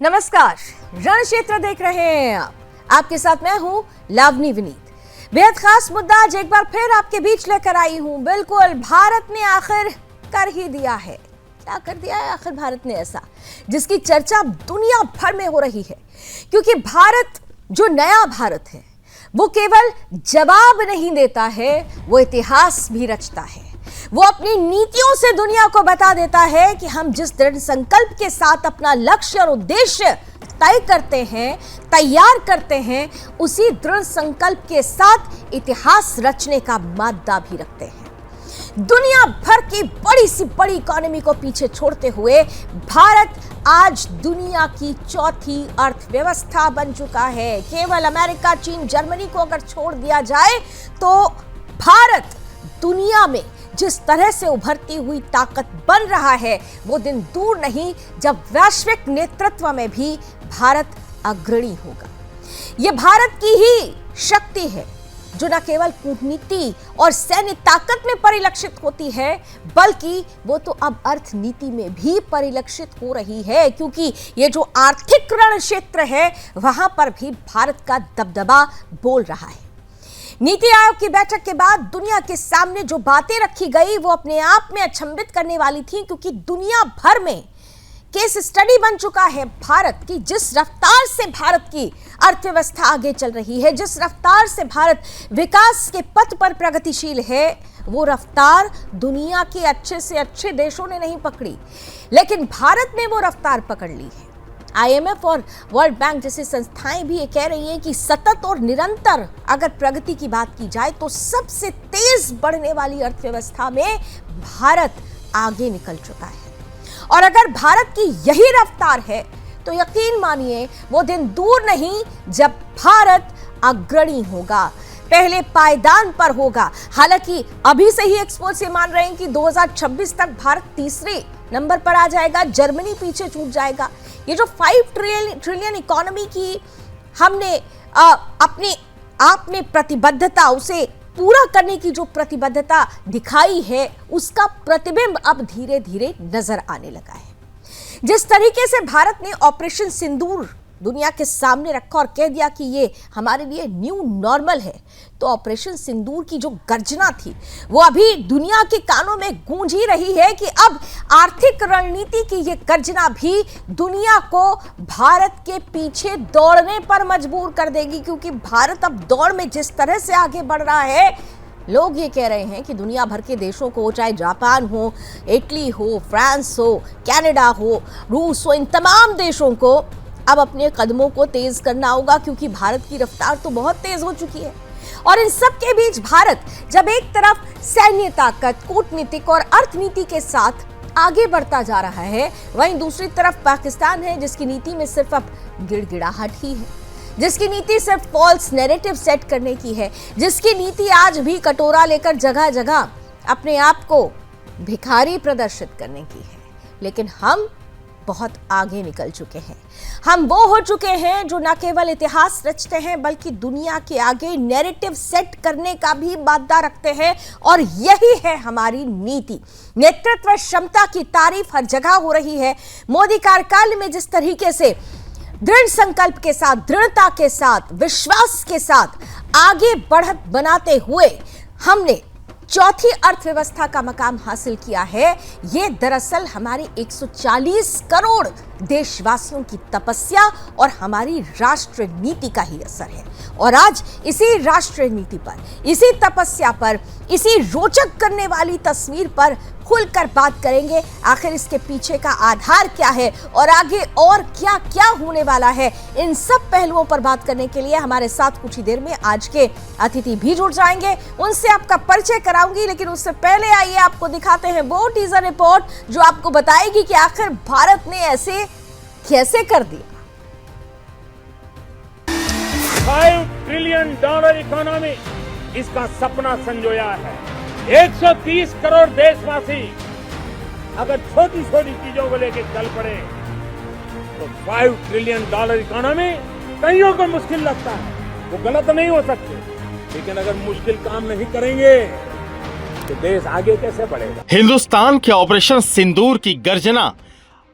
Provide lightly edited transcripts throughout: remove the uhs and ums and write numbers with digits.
नमस्कार, रण क्षेत्र देख रहे हैं आप। आपके साथ मैं हूं लावनी विनीत। बेहद खास मुद्दा आज एक बार फिर आपके बीच लेकर आई हूं। बिल्कुल, भारत ने आखिर कर ही दिया है। क्या कर दिया है आखिर भारत ने ऐसा, जिसकी चर्चा दुनिया भर में हो रही है? क्योंकि भारत, जो नया भारत है, वो केवल जवाब नहीं देता है, वो इतिहास भी रचता है। वो अपनी नीतियों से दुनिया को बता देता है कि हम जिस दृढ़ संकल्प के साथ अपना लक्ष्य और उद्देश्य तय करते हैं, तैयार करते हैं, उसी दृढ़ संकल्प के साथ इतिहास रचने का मादा भी रखते हैं। दुनिया भर की बड़ी सी बड़ी इकोनॉमी को पीछे छोड़ते हुए भारत आज दुनिया की चौथी अर्थव्यवस्था बन चुका है। केवल अमेरिका, चीन, जर्मनी को अगर छोड़ दिया जाए तो भारत दुनिया में जिस तरह से उभरती हुई ताकत बन रहा है, वो दिन दूर नहीं जब वैश्विक नेतृत्व में भी भारत अग्रणी होगा। ये भारत की ही शक्ति है जो न केवल कूटनीति और सैन्य ताकत में परिलक्षित होती है, बल्कि वो तो अब अर्थनीति में भी परिलक्षित हो रही है। क्योंकि ये जो आर्थिक रण क्षेत्र है, वहां पर भी भारत का दबदबा बोल रहा है। नीति आयोग की बैठक के बाद दुनिया के सामने जो बातें रखी गई, वो अपने आप में अचंभित करने वाली थी। क्योंकि दुनिया भर में केस स्टडी बन चुका है भारत की। जिस रफ्तार से भारत की अर्थव्यवस्था आगे चल रही है, जिस रफ्तार से भारत विकास के पथ पर प्रगतिशील है, वो रफ्तार दुनिया के अच्छे से अच्छे देशों ने नहीं पकड़ी, लेकिन भारत ने वो रफ्तार पकड़ ली है। IMF और वर्ल्ड बैंक जैसी संस्थाएं भी ये कह रही हैं कि सतत और निरंतर अगर प्रगति की बात की जाए तो सबसे तेज बढ़ने वाली अर्थव्यवस्था में भारत आगे निकल चुका है। और अगर भारत की यही रफ्तार है तो यकीन मानिए वो दिन दूर नहीं जब भारत अग्रणी होगा, पहले पायदान पर होगा। हालांकि अभी से ही एक्सपर्ट्स ये मान रहे हैं कि 2026 तक भारत तीसरे नंबर पर आ जाएगा, जर्मनी पीछे छूट जाएगा। ये जो 5 ट्रिलियन इकोनॉमी की हमने अपने आप में प्रतिबद्धता, उसे पूरा करने की जो प्रतिबद्धता दिखाई है, उसका प्रतिबिंब अब धीरे धीरे नजर आने लगा है। जिस तरीके से भारत ने ऑपरेशन सिंदूर दुनिया के सामने रखा और कह दिया कि ये हमारे लिए न्यू नॉर्मल है, तो ऑपरेशन सिंदूर की जो गर्जना थी वो अभी दुनिया के कानों में गूंज ही रही है कि अब आर्थिक रणनीति की ये गर्जना भी दुनिया को भारत के पीछे दौड़ने पर मजबूर कर देगी। क्योंकि भारत अब दौड़ में जिस तरह से आगे बढ़ रहा है, लोग ये कह रहे हैं कि दुनिया भर के देशों को, चाहे जापान हो, इटली हो, फ्रांस हो, कनाडा हो, रूस हो, इन तमाम देशों को अब अपने कदमों को तेज करना होगा। क्योंकि भारत की रफ्तार तो बहुत तेज हो चुकी है। और इन सब के बीच भारत जब एक तरफ सैन्य ताकत, कूटनीतिक और अर्थनीति के साथ आगे बढ़ता जा रहा है, वहीं दूसरी तरफ पाकिस्तान है जिसकी नीति में सिर्फ अब गिड़गिड़ाहट ही है, जिसकी नीति सिर्फ फॉल्स नैरेटिव सेट करने की है, जिसकी नीति आज भी कटोरा लेकर जगह जगह अपने आप को भिखारी प्रदर्शित करने की है। लेकिन हम बहुत आगे निकल चुके हैं। हम वो हो चुके हैं जो न केवल इतिहास रचते हैं, बल्कि दुनिया के आगे नैरेटिव सेट करने का भी मादा रखते हैं। और यही है हमारी नीति। नेतृत्व क्षमता की तारीफ हर जगह हो रही है। मोदी कार्यकाल में जिस तरीके से दृढ़ संकल्प के साथ, दृढ़ता के साथ, विश्वास के साथ आगे बढ़त बनाते हुए हमने चौथी अर्थव्यवस्था का मकाम हासिल किया है, ये दरअसल हमारे 140 करोड़ देशवासियों की तपस्या और हमारी राष्ट्र नीति का ही असर है। और आज इसी राष्ट्र नीति पर, इसी तपस्या पर, इसी रोचक करने वाली तस्वीर पर खुलकर बात करेंगे। आखिर इसके पीछे का आधार क्या है और आगे और क्या क्या होने वाला है, इन सब पहलुओं पर बात करने के लिए हमारे साथ कुछ ही देर में आज के अतिथि भी जुड़ जाएंगे। उनसे आपका परिचय कराऊंगी, लेकिन उससे पहले आइए आपको दिखाते हैं वो टीजर रिपोर्ट जो आपको बताएगी कि आखिर भारत ने ऐसे कैसे कर दिया। $5 ट्रिलियन इकोनॉमी, इसका सपना संजोया है। 130 करोड़ देशवासी अगर छोटी छोटी चीजों को लेकर चल पड़े तो $5 ट्रिलियन इकोनॉमी कईयों को मुश्किल लगता है, वो गलत नहीं हो सकते, लेकिन अगर मुश्किल काम नहीं करेंगे तो देश आगे कैसे बढ़ेगा। हिंदुस्तान के ऑपरेशन सिंदूर की गर्जना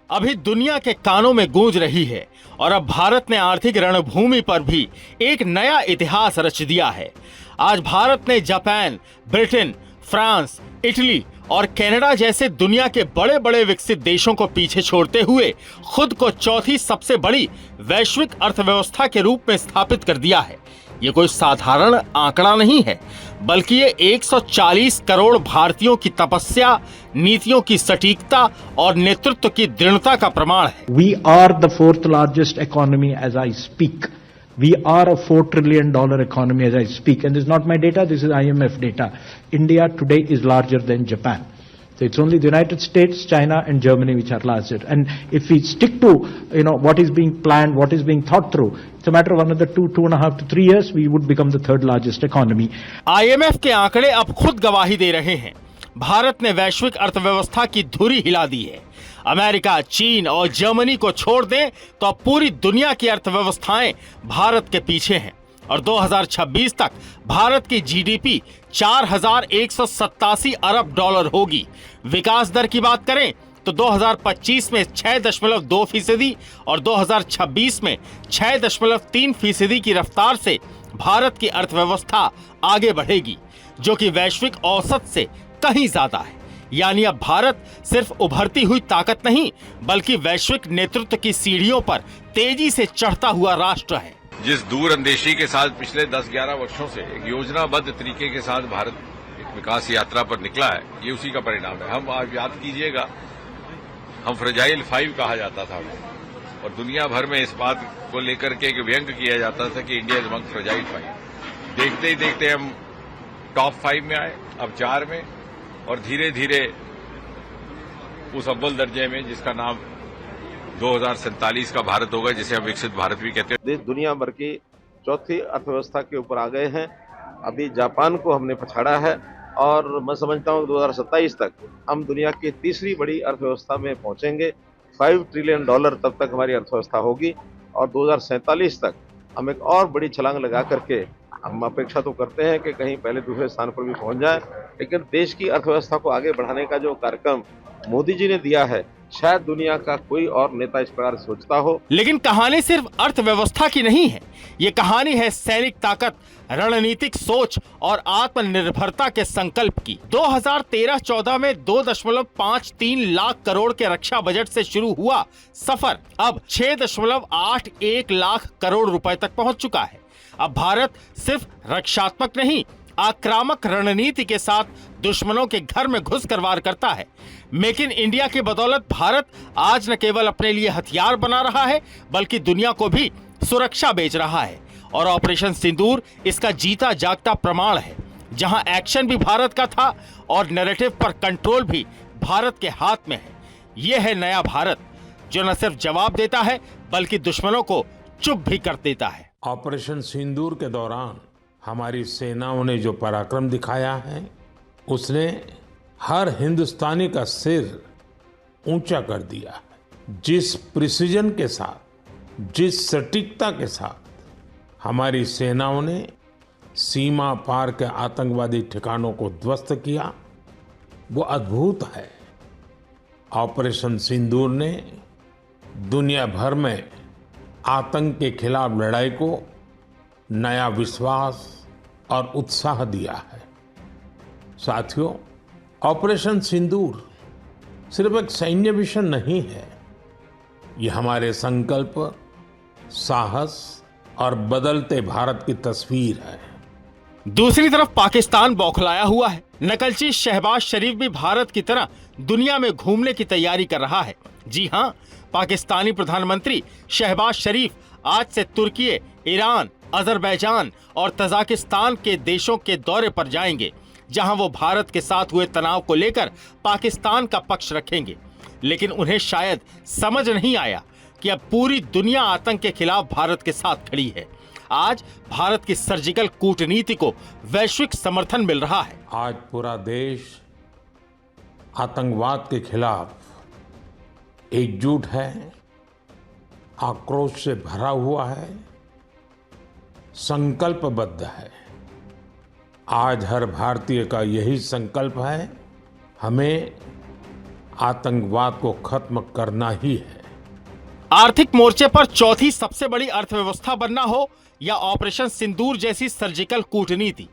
अभी दुनिया के कानों में गूंज रही है और अब भारत ने आर्थिक रणभूमि पर भी एक नया इतिहास रच दिया है। आज भारत ने जापान, ब्रिटेन, फ्रांस, इटली और कनाडा जैसे दुनिया के बड़े बड़े विकसित देशों को पीछे छोड़ते हुए खुद को चौथी सबसे बड़ी वैश्विक अर्थव्यवस्था के रूप में स्थापित कर दिया है। ये कोई साधारण आंकड़ा नहीं है, बल्कि ये 140 करोड़ भारतीयों की तपस्या, नीतियों की सटीकता और नेतृत्व की दृढ़ता का प्रमाण है। We are the fourth largest economy as I speak. We are a $4 trillion economy as I speak. And this is not my data, this is IMF data. India today is larger than Japan. So it's only the United States, China and Germany which are larger. And if we stick to, what is being planned, what is being thought through, it's a matter of another 2.5 to 3 years, we would become the third largest economy. IMF के आंकड़े अब खुद गवाही दे रहे हैं। भारत ने वैश्विक अर्थव्यवस्था की धुरी हिला दी है। अमेरिका, चीन और जर्मनी को छोड़ दें तो अब पूरी दुनिया की अर्थव्यवस्थाएं भारत के पीछे हैं और 2026 तक भारत की जीडीपी 4,187 अरब डॉलर होगी। विकास दर की बात करें तो 2025 में 6.2% और 2026 में 6.3% की रफ्तार से भारत की अर्थव्यवस्था आगे बढ़ेगी, जो कि वैश्विक औसत से कहीं ज्यादा है। यानी अब भारत सिर्फ उभरती हुई ताकत नहीं, बल्कि वैश्विक नेतृत्व की सीढ़ियों पर तेजी से चढ़ता हुआ राष्ट्र है। जिस दूरअंदेशी के साथ पिछले 10-11 वर्षों से एक योजनाबद्ध तरीके के साथ भारत एक विकास यात्रा पर निकला है, ये उसी का परिणाम है। हम आज याद कीजिएगा, हम फ्रेजाइल 5 कहा जाता था और दुनिया भर में इस बात को लेकर के एक व्यंग किया जाता था कि इंडिया इज अमंग फ्रेजाइल 5। देखते ही देखते हम टॉप 5 में आए, अब 4 में, और धीरे धीरे उस अव्वल दर्जे में जिसका नाम 2047 का भारत होगा, जिसे हम विकसित भारत भी कहते हैं। देश दुनिया भर की चौथी अर्थव्यवस्था के ऊपर आ गए हैं। अभी जापान को हमने पछाड़ा है और मैं समझता हूँ 2027 तक हम दुनिया की तीसरी बड़ी अर्थव्यवस्था में पहुंचेंगे। $5 ट्रिलियन तब तक हमारी अर्थव्यवस्था होगी और 2047 तक हम एक और बड़ी छलांग लगा करके हम अपेक्षा तो करते हैं कि कहीं पहले दूसरे स्थान पर भी पहुंच जाए। लेकिन देश की अर्थव्यवस्था को आगे बढ़ाने का जो कार्यक्रम मोदी जी ने दिया है, शायद दुनिया का कोई और नेता इस प्रकार सोचता हो। लेकिन कहानी सिर्फ अर्थव्यवस्था की नहीं है, ये कहानी है सैनिक ताकत, रणनीतिक सोच और आत्मनिर्भरता के संकल्प की। 2013-14 में 2.53 लाख करोड़ के रक्षा बजट से शुरू हुआ सफर अब 6.81 लाख करोड़ रुपए तक पहुंच चुका है। अब भारत सिर्फ रक्षात्मक नहीं, आक्रामक रणनीति के साथ दुश्मनों के घर में घुसकर वार करता है। मेक इन इंडिया की बदौलत भारत आज न केवल अपने लिए हथियार बना रहा है, बल्कि दुनिया को भी सुरक्षा बेच रहा है। और ऑपरेशन सिंदूर इसका जीता जागता प्रमाण है, जहां एक्शन भी भारत का था और नैरेटिव पर कंट्रोल भी भारत के हाथ में है। यह है नया भारत, जो न सिर्फ जवाब देता है, बल्कि दुश्मनों को चुप भी कर देता है। ऑपरेशन सिंदूर के दौरान हमारी सेनाओं ने जो पराक्रम दिखाया है, उसने हर हिंदुस्तानी का सिर ऊंचा कर दिया है। जिस प्रिसीजन के साथ, जिस सटीकता के साथ हमारी सेनाओं ने सीमा पार के आतंकवादी ठिकानों को ध्वस्त किया, वो अद्भुत है। ऑपरेशन सिंदूर ने दुनिया भर में आतंक के खिलाफ लड़ाई को नया विश्वास और उत्साह दिया है। साथियों, ऑपरेशन सिंदूर सिर्फ एक सैन्य मिशन नहीं है, ये हमारे संकल्प, साहस और बदलते भारत की तस्वीर है। दूसरी तरफ पाकिस्तान बौखलाया हुआ है। नकलची शहबाज शरीफ भी भारत की तरह दुनिया में घूमने की तैयारी कर रहा है। जी हां, पाकिस्तानी प्रधानमंत्री शहबाज शरीफ आज से तुर्की, ईरान, अजरबैजान और तजाकिस्तान के देशों के दौरे पर जाएंगे, जहां वो भारत के साथ हुए तनाव को लेकर पाकिस्तान का पक्ष रखेंगे। लेकिन उन्हें शायद समझ नहीं आया कि अब पूरी दुनिया आतंक के खिलाफ भारत के साथ खड़ी है। आज भारत की सर्जिकल कूटनीति को वैश्विक समर्थन मिल रहा है। आज पूरा देश आतंकवाद के खिलाफ एकजुट है, आक्रोश से भरा हुआ है, संकल्पबद्ध है। आज हर भारतीय का यही संकल्प है, हमें आतंकवाद को खत्म करना ही है। आर्थिक मोर्चे पर चौथी सबसे बड़ी अर्थव्यवस्था बनना हो या ऑपरेशन सिंदूर जैसी सर्जिकल कूटनीति,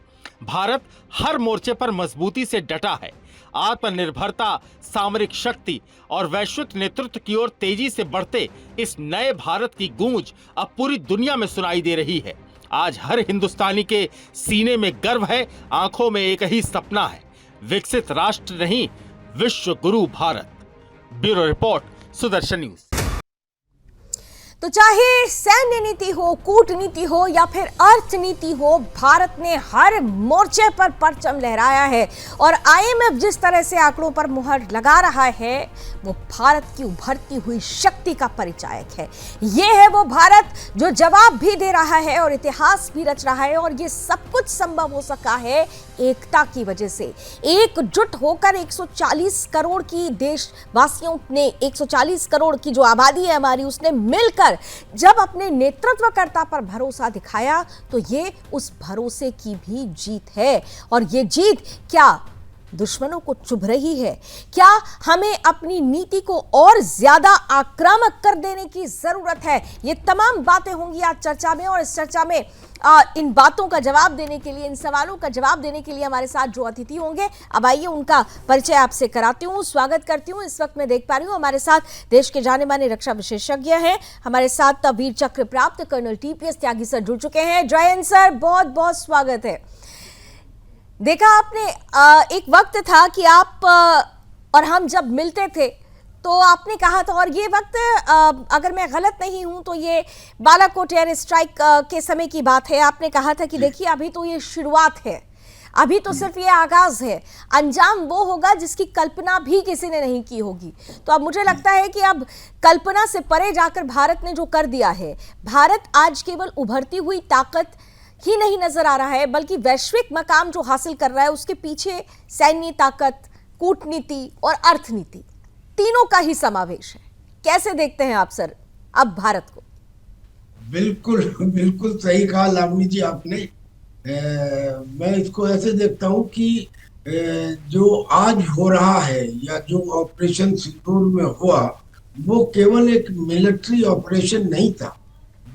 भारत हर मोर्चे पर मजबूती से डटा है। आत्मनिर्भरता, सामरिक शक्ति और वैश्विक नेतृत्व की ओर तेजी से बढ़ते इस नए भारत की गूंज अब पूरी दुनिया में सुनाई दे रही है। आज हर हिंदुस्तानी के सीने में गर्व है, आंखों में एक ही सपना है, विकसित राष्ट्र नहीं, विश्व गुरु Bharat. Bureau report, Sudarshan news. तो चाहे सैन्य नीति हो, कूटनीति हो या फिर अर्थनीति हो, भारत ने हर मोर्चे पर परचम लहराया है और आईएमएफ जिस तरह से आंकड़ों पर मुहर लगा रहा है वो भारत की उभरती हुई शक्ति का परिचायक है। ये है वो भारत जो जवाब भी दे रहा है और इतिहास भी रच रहा है, और ये सब कुछ संभव हो सका है एकता की वजह से। एकजुट होकर 140 करोड़ की देशवासियों ने, 140 करोड़ की जो आबादी है हमारी, उसने मिलकर जब अपने नेतृत्वकर्ता पर भरोसा दिखाया तो ये उस भरोसे की भी जीत है। और ये जीत क्या दुश्मनों को चुभ रही है? क्या हमें अपनी नीति को और ज्यादा आक्रामक कर देने की जरूरत है? ये तमाम बातें होंगी आज चर्चा में, और इस चर्चा में इन बातों का जवाब देने के लिए, इन सवालों का जवाब देने के लिए हमारे साथ जो अतिथि होंगे, अब आइए उनका परिचय आपसे कराती हूँ, स्वागत करती हूँ। इस वक्त मैं देख पा रही हूँ हमारे साथ देश के जाने माने रक्षा विशेषज्ञ हैं, हमारे साथ वीर चक्र प्राप्त कर्नल टीपीएस त्यागी सर जुड़ चुके हैं। जय हिंद सर, बहुत बहुत स्वागत है। देखा आपने, एक वक्त था कि आप और हम जब मिलते थे तो आपने कहा था, और ये वक्त अगर मैं गलत नहीं हूं तो ये बालाकोट एयर स्ट्राइक के समय की बात है, आपने कहा था कि देखिए अभी तो ये शुरुआत है, अभी तो सिर्फ ये आगाज है, अंजाम वो होगा जिसकी कल्पना भी किसी ने नहीं की होगी। तो अब मुझे लगता है कि अब कल्पना से परे जाकर भारत ने जो कर दिया है, भारत आज केवल उभरती हुई ताकत ही नहीं नजर आ रहा है, बल्कि वैश्विक मकाम जो हासिल कर रहा है उसके पीछे सैन्य ताकत, कूटनीति और अर्थनीति, तीनों का ही समावेश है। कैसे देखते हैं आप सर अब भारत को? बिल्कुल बिल्कुल सही कहा लावनी जी आपने। मैं इसको ऐसे देखता हूं कि जो आज हो रहा है या जो ऑपरेशन सिंदूर में हुआ वो केवल एक मिलिट्री ऑपरेशन नहीं था,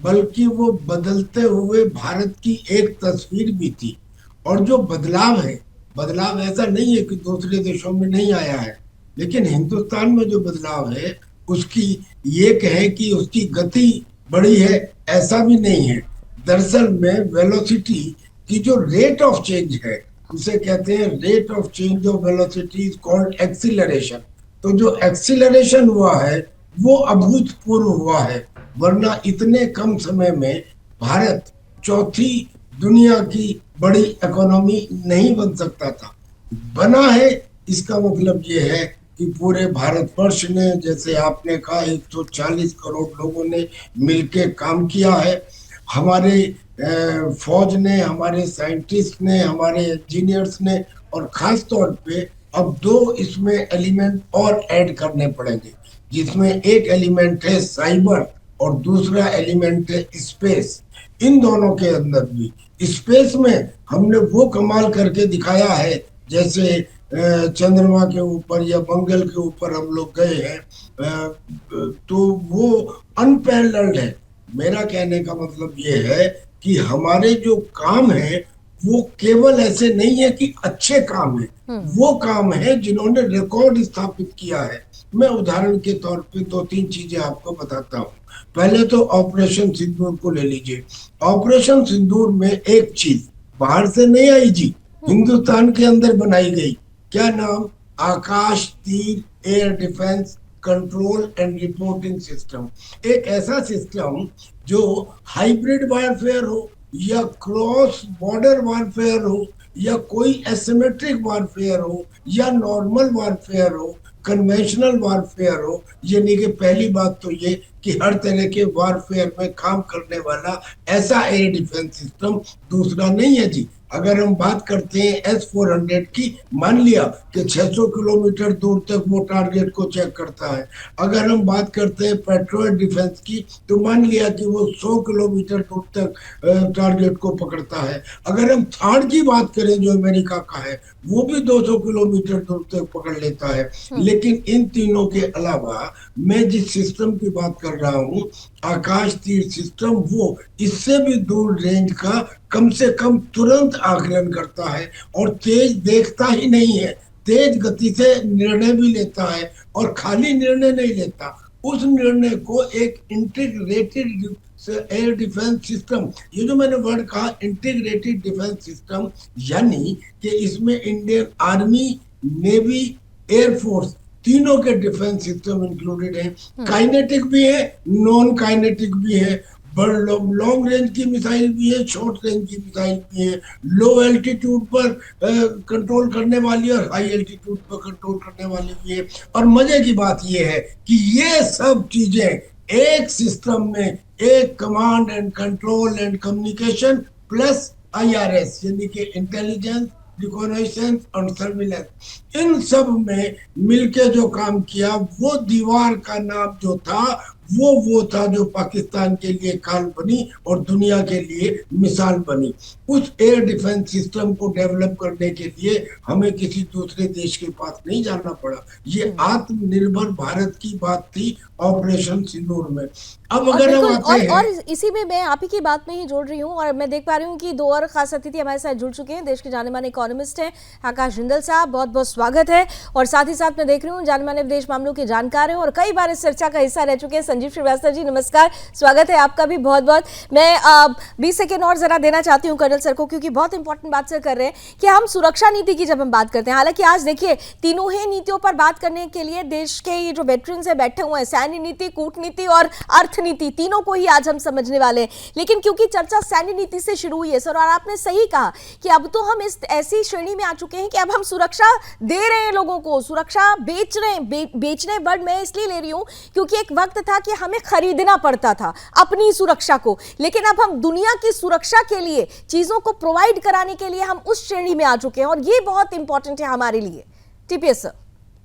बल्कि वो बदलते हुए भारत की एक तस्वीर भी थी। और जो बदलाव है, बदलाव ऐसा नहीं है कि दूसरे देशों में नहीं आया है, लेकिन हिंदुस्तान में जो बदलाव है उसकी ये कहे कि उसकी गति बढ़ी है, ऐसा भी नहीं है। दरअसल में वेलोसिटी की जो रेट ऑफ चेंज है, उसे कहते हैं rate of change of velocity is called acceleration. तो जो एक्सीलरेशन हुआ है वो अभूतपूर्व हुआ है, वरना इतने कम समय में भारत चौथी दुनिया की बड़ी इकोनॉमी नहीं बन सकता था। बना है, इसका मतलब ये है कि पूरे भारतवर्ष ने, जैसे आपने कहा, 140 करोड़ लोगों ने मिलके काम किया है। हमारे फौज ने, हमारे साइंटिस्ट ने, हमारे इंजीनियर्स ने, और खास तौर पे अब दो इसमें एलिमेंट और ऐड करने पड़ेंगे, जिसमें एक एलिमेंट है साइबर और दूसरा एलिमेंट है स्पेस। इन दोनों के अंदर भी स्पेस में हमने वो कमाल करके दिखाया है, जैसे चंद्रमा के ऊपर या मंगल के ऊपर हम लोग गए हैं, तो वो अनपैरेलल्ड है। मेरा कहने का मतलब ये है कि हमारे जो काम है वो केवल ऐसे नहीं है कि अच्छे काम है, वो काम है जिन्होंने रिकॉर्ड स्थापित किया है। मैं उदाहरण के तौर पे 2-3 चीजें आपको बताता हूँ। पहले तो ऑपरेशन सिंदूर को ले लीजिए। ऑपरेशन सिंदूर में एक चीज बाहर से नहीं आई जी, हिंदुस्तान के अंदर बनाई गई। क्या नाम? आकाश तीर air defence control and reporting system. एक ऐसा सिस्टम जो हाइब्रिड वारफेयर हो या क्रॉस बॉर्डर वारफेयर हो या कोई एसिमेट्रिक वारफेयर हो या नॉर्मल वारफेयर हो, कन्वेंशनल वारफेयर हो, यानी कि पहली बात तो ये कि हर तरह के वारफेयर में काम करने वाला ऐसा एयर डिफेंस सिस्टम दूसरा नहीं है जी। अगर हम बात करते हैं S-400 की, मान लिया कि 600 किलोमीटर दूर तक वो टारगेट को चेक करता है। अगर हम बात करते हैं पेट्रोल डिफेंस की, तो मान लिया कि वो 100 किलोमीटर दूर तक टारगेट को पकड़ता है। अगर हम थार्ड की बात करें जो अमेरिका का है, वो भी 200 किलोमीटर दूर तक पकड़ लेता है। लेकिन इन तीनों के अलावा मैं जिस सिस्टम की बात कर रहा हूँ, आकाश तीर सिस्टम, वो इससे भी दूर रेंज का कम से कम तुरंत आकलन करता है और तेज देखता ही नहीं है, तेज गति से निर्णय भी लेता है। और खाली निर्णय नहीं लेता, उस निर्णय को एक इंटीग्रेटेड एयर डिफेंस सिस्टम, ये जो मैंने वर्ड कहा इंटीग्रेटेड डिफेंस सिस्टम, यानी कि इसमें इंडियन आर्मी, नेवी, एयरफोर्स तीनों के डिफेंस सिस्टम इंक्लूडेड है। काइनेटिक भी है, नॉन काइनेटिक भी है, लॉन्ग रेंज की मिसाइल भी है, शॉर्ट रेंज की मिसाइल भी है, लो एल्टीट्यूड पर कंट्रोल करने वाली और हाई एल्टीट्यूड पर कंट्रोल करने वाली भी है। और मजे की बात यह है कि ये सब चीजें एक सिस्टम में, एक command and control and communication plus IRS यानी कि इंटेलिजेंस, रिकॉग्निशन और सर्विलेंस, इन सब में मिलके जो काम किया, वो दीवार का नाम जो था वो था जो पाकिस्तान के लिए काल बनी और दुनिया के लिए मिसाल बनी। उस एयर डिफेंस सिस्टम को डेवलप करने के लिए हमें किसी दूसरे देश के पास नहीं जाना पड़ा। ये आत्मनिर्भर भारत की बात थी ऑपरेशन सिंदूर में। अब अगर हम आते हैं, और इसी में मैं आप ही की बात में ही जोड़ रही हूँ, और मैं देख पा रही हूँ कि दो और खास अतिथि हमारे साथ जुड़ चुके हैं। देश के जाने माने इकोनॉमिस्ट हैं आकाश जिंदल साहब, बहुत बहुत स्वागत है। और साथ ही साथ मैं देख रही हूँ जाने माने विदेश मामलों के जानकार हैं और कई बार इस चर्चा का हिस्सा रह चुके हैं संजीव श्रीवास्तव जी, नमस्कार, स्वागत है आपका भी बहुत बहुत। मैं 20 सेकेंड और जरा देना चाहती हूँ कर्नल सर को, क्योंकि बहुत इंपॉर्टेंट बात सर कर रहे हैं कि हम सुरक्षा नीति की जब हम बात करते हैं, हालांकि आज देखिए तीनों ही नीतियों पर बात करने के लिए देश के ये जो वेटरन्स है बैठे हुए हैं, सैन्य नीति, कूटनीति और अर्थनीति, तीनों को ही आज हम समझने वाले हैं। लेकिन क्योंकि चर्चा सैन्य नीति से शुरू हुई है सर, और आपने सही कहा कि अब तो हम इस ऐसी श्रेणी में आ चुके हैं कि अब हम सुरक्षा दे रहे हैं लोगों को, सुरक्षा बेच रहे हैं। बेचने वर्ड मैं इसलिए ले रही हूं क्योंकि एक वक्त था कि हमें खरीदना पड़ता था अपनी सुरक्षा को, लेकिन अब हम दुनिया की सुरक्षा के लिए चीजों को प्रोवाइड कराने के लिए हम उस श्रेणी में आ चुके हैं, और ये बहुत इंपॉर्टेंट है हमारे लिए। टीपीएस सर,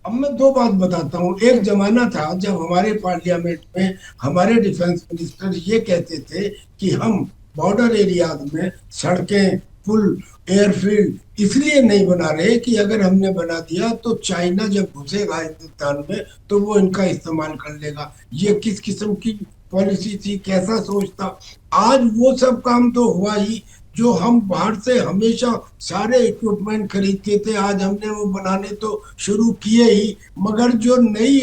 अब मैं दो बात बताता हूँ। एक जमाना था जब हमारे पार्लियामेंट में हमारे डिफेंस मिनिस्टर ये कहते थे कि हम बॉर्डर एरियाज में सड़कें, पुल, एयरफील्ड इसलिए नहीं बना रहे कि अगर हमने बना दिया तो चाइना जब घुसेगा हिंदुस्तान में तो वो इनका इस्तेमाल कर लेगा। ये किस किस्म की पॉलिसी थी, कैसा सोच था। आज वो सब काम तो हुआ ही जो हम बाहर से हमेशा सारे इक्विपमेंट खरीदते थे, आज हमने वो बनाने तो शुरू किए ही, मगर जो नई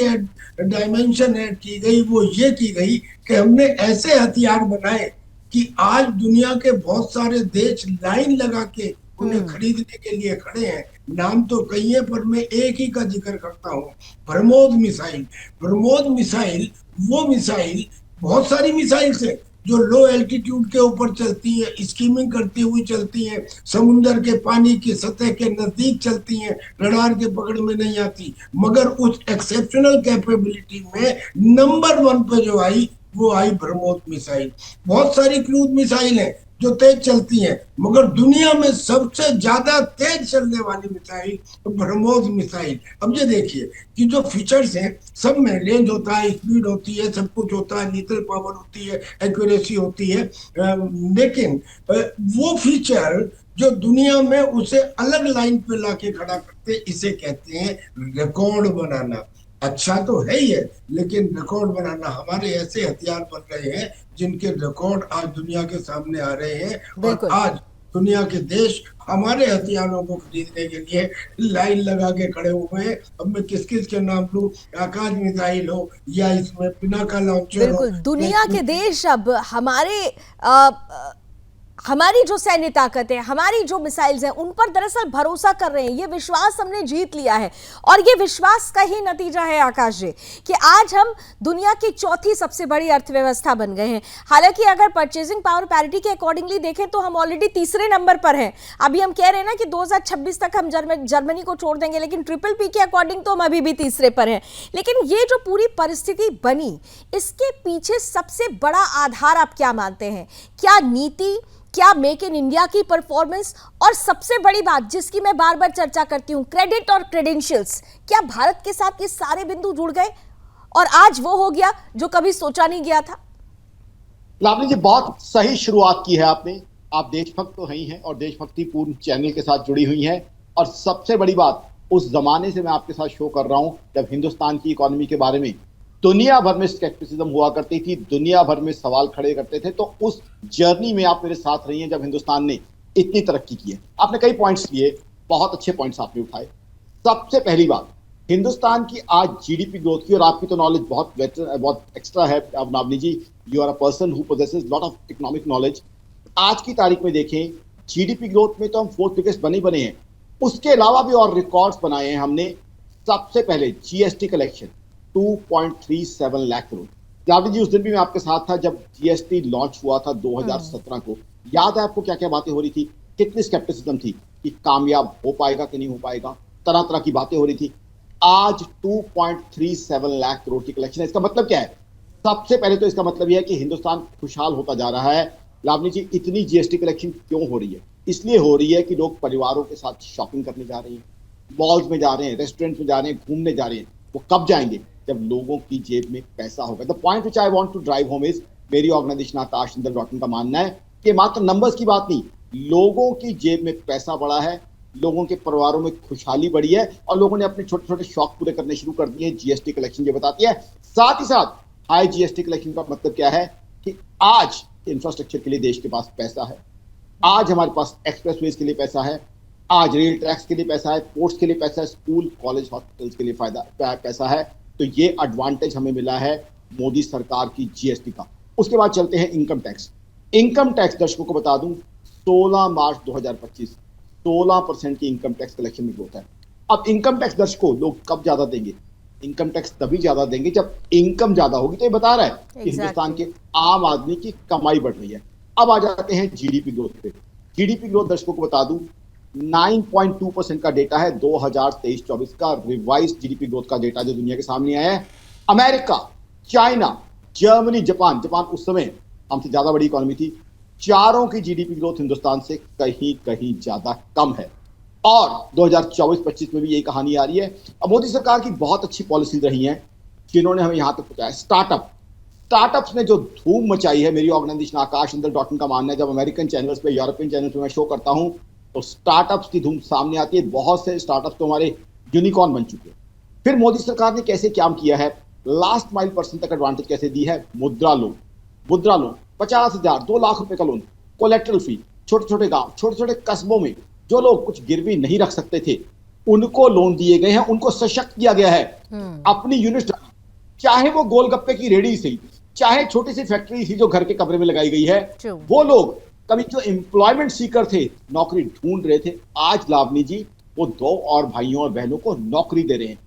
डायमेंशन ऐड की गई वो ये की गई कि हमने ऐसे हथियार बनाए कि आज दुनिया के बहुत सारे देश लाइन लगा के उन्हें खरीदने के लिए खड़े हैं। नाम तो कई है पर मैं एक ही का जिक्र करता हूँ, ब्रह्मोस मिसाइल। ब्रह्मोस मिसाइल वो मिसाइल, बहुत सारी मिसाइल से जो लो एल्टीट्यूड के ऊपर चलती है, स्कीमिंग करती हुई चलती है, समुंदर के पानी की सतह के नजदीक चलती हैं, रडार के पकड़ में नहीं आती, मगर उस एक्सेप्शनल कैपेबिलिटी में नंबर 1 पे जो आई वो आई ब्रह्मोस मिसाइल। बहुत सारी क्रूज मिसाइल हैं जो तेज चलती हैं, मगर दुनिया में सबसे ज्यादा तेज चलने वाली मिसाइल ब्रह्मोस मिसाइल। अब ये देखिए कि जो फीचर्स हैं सब में, रेंज होता है, स्पीड होती है, सब कुछ होता है, लीथल पावर होती है, एक्यूरेसी होती है, लेकिन वो फीचर जो दुनिया में उसे अलग लाइन पे लाके खड़ा करते, इसे कहते हैं रिकॉर्ड बनाना। अच्छा तो है ही है, लेकिन रिकॉर्ड बनाना, हमारे ऐसे हथियार बन रहे हैं जिनके रिकॉर्ड आज दुनिया के सामने आ रहे हैं, और आज दुनिया के देश हमारे हथियारों को खरीदने के लिए लाइन लगा के खड़े हुए हैं। अब मैं किस किस के नाम लूं, आकाश मिसाइल हो या इसमें पिनाका लॉन्चर हो, दुनिया के देश अब हमारी जो सैन्य ताकत है, हमारी जो मिसाइल्स हैं, उन पर दरअसल भरोसा कर रहे हैं। ये विश्वास हमने जीत लिया है, और ये विश्वास का ही नतीजा है आकाश जी कि आज हम दुनिया की चौथी सबसे बड़ी अर्थव्यवस्था बन गए हैं। हालांकि अगर परचेजिंग पावर पैरिटी के अकॉर्डिंगली देखें तो हम ऑलरेडी तीसरे नंबर पर हैं। अभी हम कह रहे हैं ना कि 2026 तक हम जर्मनी को छोड़ देंगे, लेकिन ट्रिपल पी के अकॉर्डिंग तो हम अभी भी तीसरे पर हैं। लेकिन ये जो पूरी परिस्थिति बनी, इसके पीछे सबसे बड़ा आधार आप क्या मानते हैं? क्या नीति, क्या मेक इन इंडिया की परफॉर्मेंस, और सबसे बड़ी बात जिसकी मैं बार बार चर्चा करती हूं, क्रेडिट और क्रेडेंशियल्स, क्या भारत के साथ ये सारे बिंदु जुड़ गए और आज वो हो गया जो कभी सोचा नहीं गया था? लावनी जी, बहुत सही शुरुआत की है आपने। आप देशभक्त तो ही हैं और देशभक्ति पूर्ण चैनल के साथ जुड़ी हुई हैं। और सबसे बड़ी बात, उस जमाने से मैं आपके साथ शो कर रहा हूं जब हिंदुस्तान की इकोनॉमी के बारे में दुनिया भर में स्केप्टिसिज्म हुआ करती थी, दुनिया भर में सवाल खड़े करते थे। तो उस जर्नी में आप मेरे साथ रही हैं जब हिंदुस्तान ने इतनी तरक्की की है। आपने कई पॉइंट्स लिए, बहुत अच्छे पॉइंट्स आपने उठाए। सबसे पहली बात, हिंदुस्तान की आज जीडीपी ग्रोथ की, और आपकी तो नॉलेज बहुत एक्स्ट्रा है Navni ji, you are a person who possesses lot of economic knowledge. आज की तारीख में देखें, जीडीपी ग्रोथ में तो हम फोर्थ बिगेस्ट बने हैं, उसके अलावा भी और रिकॉर्ड्स बनाए हैं हमने। सबसे पहले जीएसटी कलेक्शन 2.37 लाख करोड़। जावेद जी, उस दिन भी मैं आपके साथ था जब जीएसटी लॉन्च हुआ था 2017 को। याद है आपको क्या क्या बातें हो रही थी, कितनी स्केप्टिसिज्म थी कि कामयाब हो पाएगा कि नहीं हो पाएगा, तरह तरह की बातें हो रही थी। आज 2.37 लाख करोड़ की कलेक्शन है। इसका मतलब क्या है? सबसे पहले तो इसका मतलब यह है कि हिंदुस्तान खुशहाल होता जा रहा है। लावनी जी, इतनी जीएसटी कलेक्शन क्यों हो रही है? इसलिए हो रही है कि लोग परिवारों के साथ शॉपिंग करने जा रहे हैं, मॉल्स में जा रहे हैं, रेस्टोरेंट में जा रहे हैं, घूमने जा रहे हैं। वो कब जाएंगे? जब लोगों की जेब में पैसा होगा। The point which I want to drive home is, मेरी ऑर्गेनाइजेशन आकाश का मानना है कि मात्र नंबर्स की बात नहीं, लोगों की जेब में पैसा बढ़ा है, लोगों के परिवारों में खुशहाली बढ़ी है और लोगों ने अपने छोटे छोटे शौक पूरे करने शुरू कर दिए। जीएसटी कलेक्शन ये बताती है। साथ ही साथ हाई जीएसटी कलेक्शन का मतलब क्या है कि आज इंफ्रास्ट्रक्चर के लिए देश के पास पैसा है, आज हमारे पास एक्सप्रेसवेज के लिए पैसा है, आज रेल ट्रैक्स के लिए पैसा है, पोर्ट्स के लिए पैसा है, स्कूल कॉलेज हॉस्पिटल्स के लिए पैसा है। तो ये एडवांटेज हमें मिला है मोदी सरकार की जीएसटी का। उसके बाद चलते हैं इनकम टैक्स। इनकम टैक्स दर्शकों को बता दूं, 16 मार्च 2025 16% की इनकम टैक्स कलेक्शन में ग्रोथ है। अब इनकम टैक्स दर्शकों लोग कब ज्यादा देंगे? इनकम टैक्स तभी ज्यादा देंगे जब इनकम ज्यादा होगी। तो ये बता रहा है कि हिंदुस्तान के आम आदमी की कमाई बढ़ रही है। अब आ जाते हैं जीडीपी ग्रोथ पे। जीडीपी ग्रोथ दर्शकों को बता दूं, 9.2% का डेटा है 2023-24 का रिवाइज जीडीपी ग्रोथ का डेटा जो दुनिया के सामने आया है। अमेरिका, चाइना, जर्मनी, जापान उस समय हमसे ज्यादा बड़ी इकोनॉमी थी, चारों की जीडीपी ग्रोथ हिंदुस्तान से कहीं कहीं ज्यादा कम है। और 2024-25 में भी यही कहानी आ रही है। अब मोदी सरकार की बहुत अच्छी पॉलिसीज रही हैं जिन्होंने हमें यहां तक पहुंचाया। स्टार्टअप्स ने जो धूम मचाई है, मेरी ऑर्गेनाइजेशन आकाश का मानना है, जब अमेरिकन चैनल्स पे, यूरोपियन चैनल्स पे मैं शो करता हूं तो स्टार्टअप्स की धूम सामने आती है। बहुत से स्टार्टअप्स तो हमारे यूनिकॉर्न बन चुके हैं। फिर मोदी सरकार ने कैसे काम किया है, लास्ट माइल पर्सन तक एडवांटेज कैसे दी है। मुद्रा लोन 50,000 2 लाख रुपए का लोन, कोलेट्रल फ्री, छोटे छोटे गांव, छोटे छोटे कस्बों में जो लोग कुछ गिरवी नहीं रख सकते थे उनको लोन दिए गए हैं, उनको सशक्त किया गया है। अपनी यूनिट, चाहे वो गोलगप्पे की रेडी थी, चाहे छोटी सी फैक्ट्री थी जो घर के कमरे में लगाई गई है, वो लोग कभी जो एम्प्लॉयमेंट सीकर थे, नौकरी ढूंढ रहे थे, आज लावनी जी वो 2 और भाइयों और बहनों को नौकरी दे रहे हैं।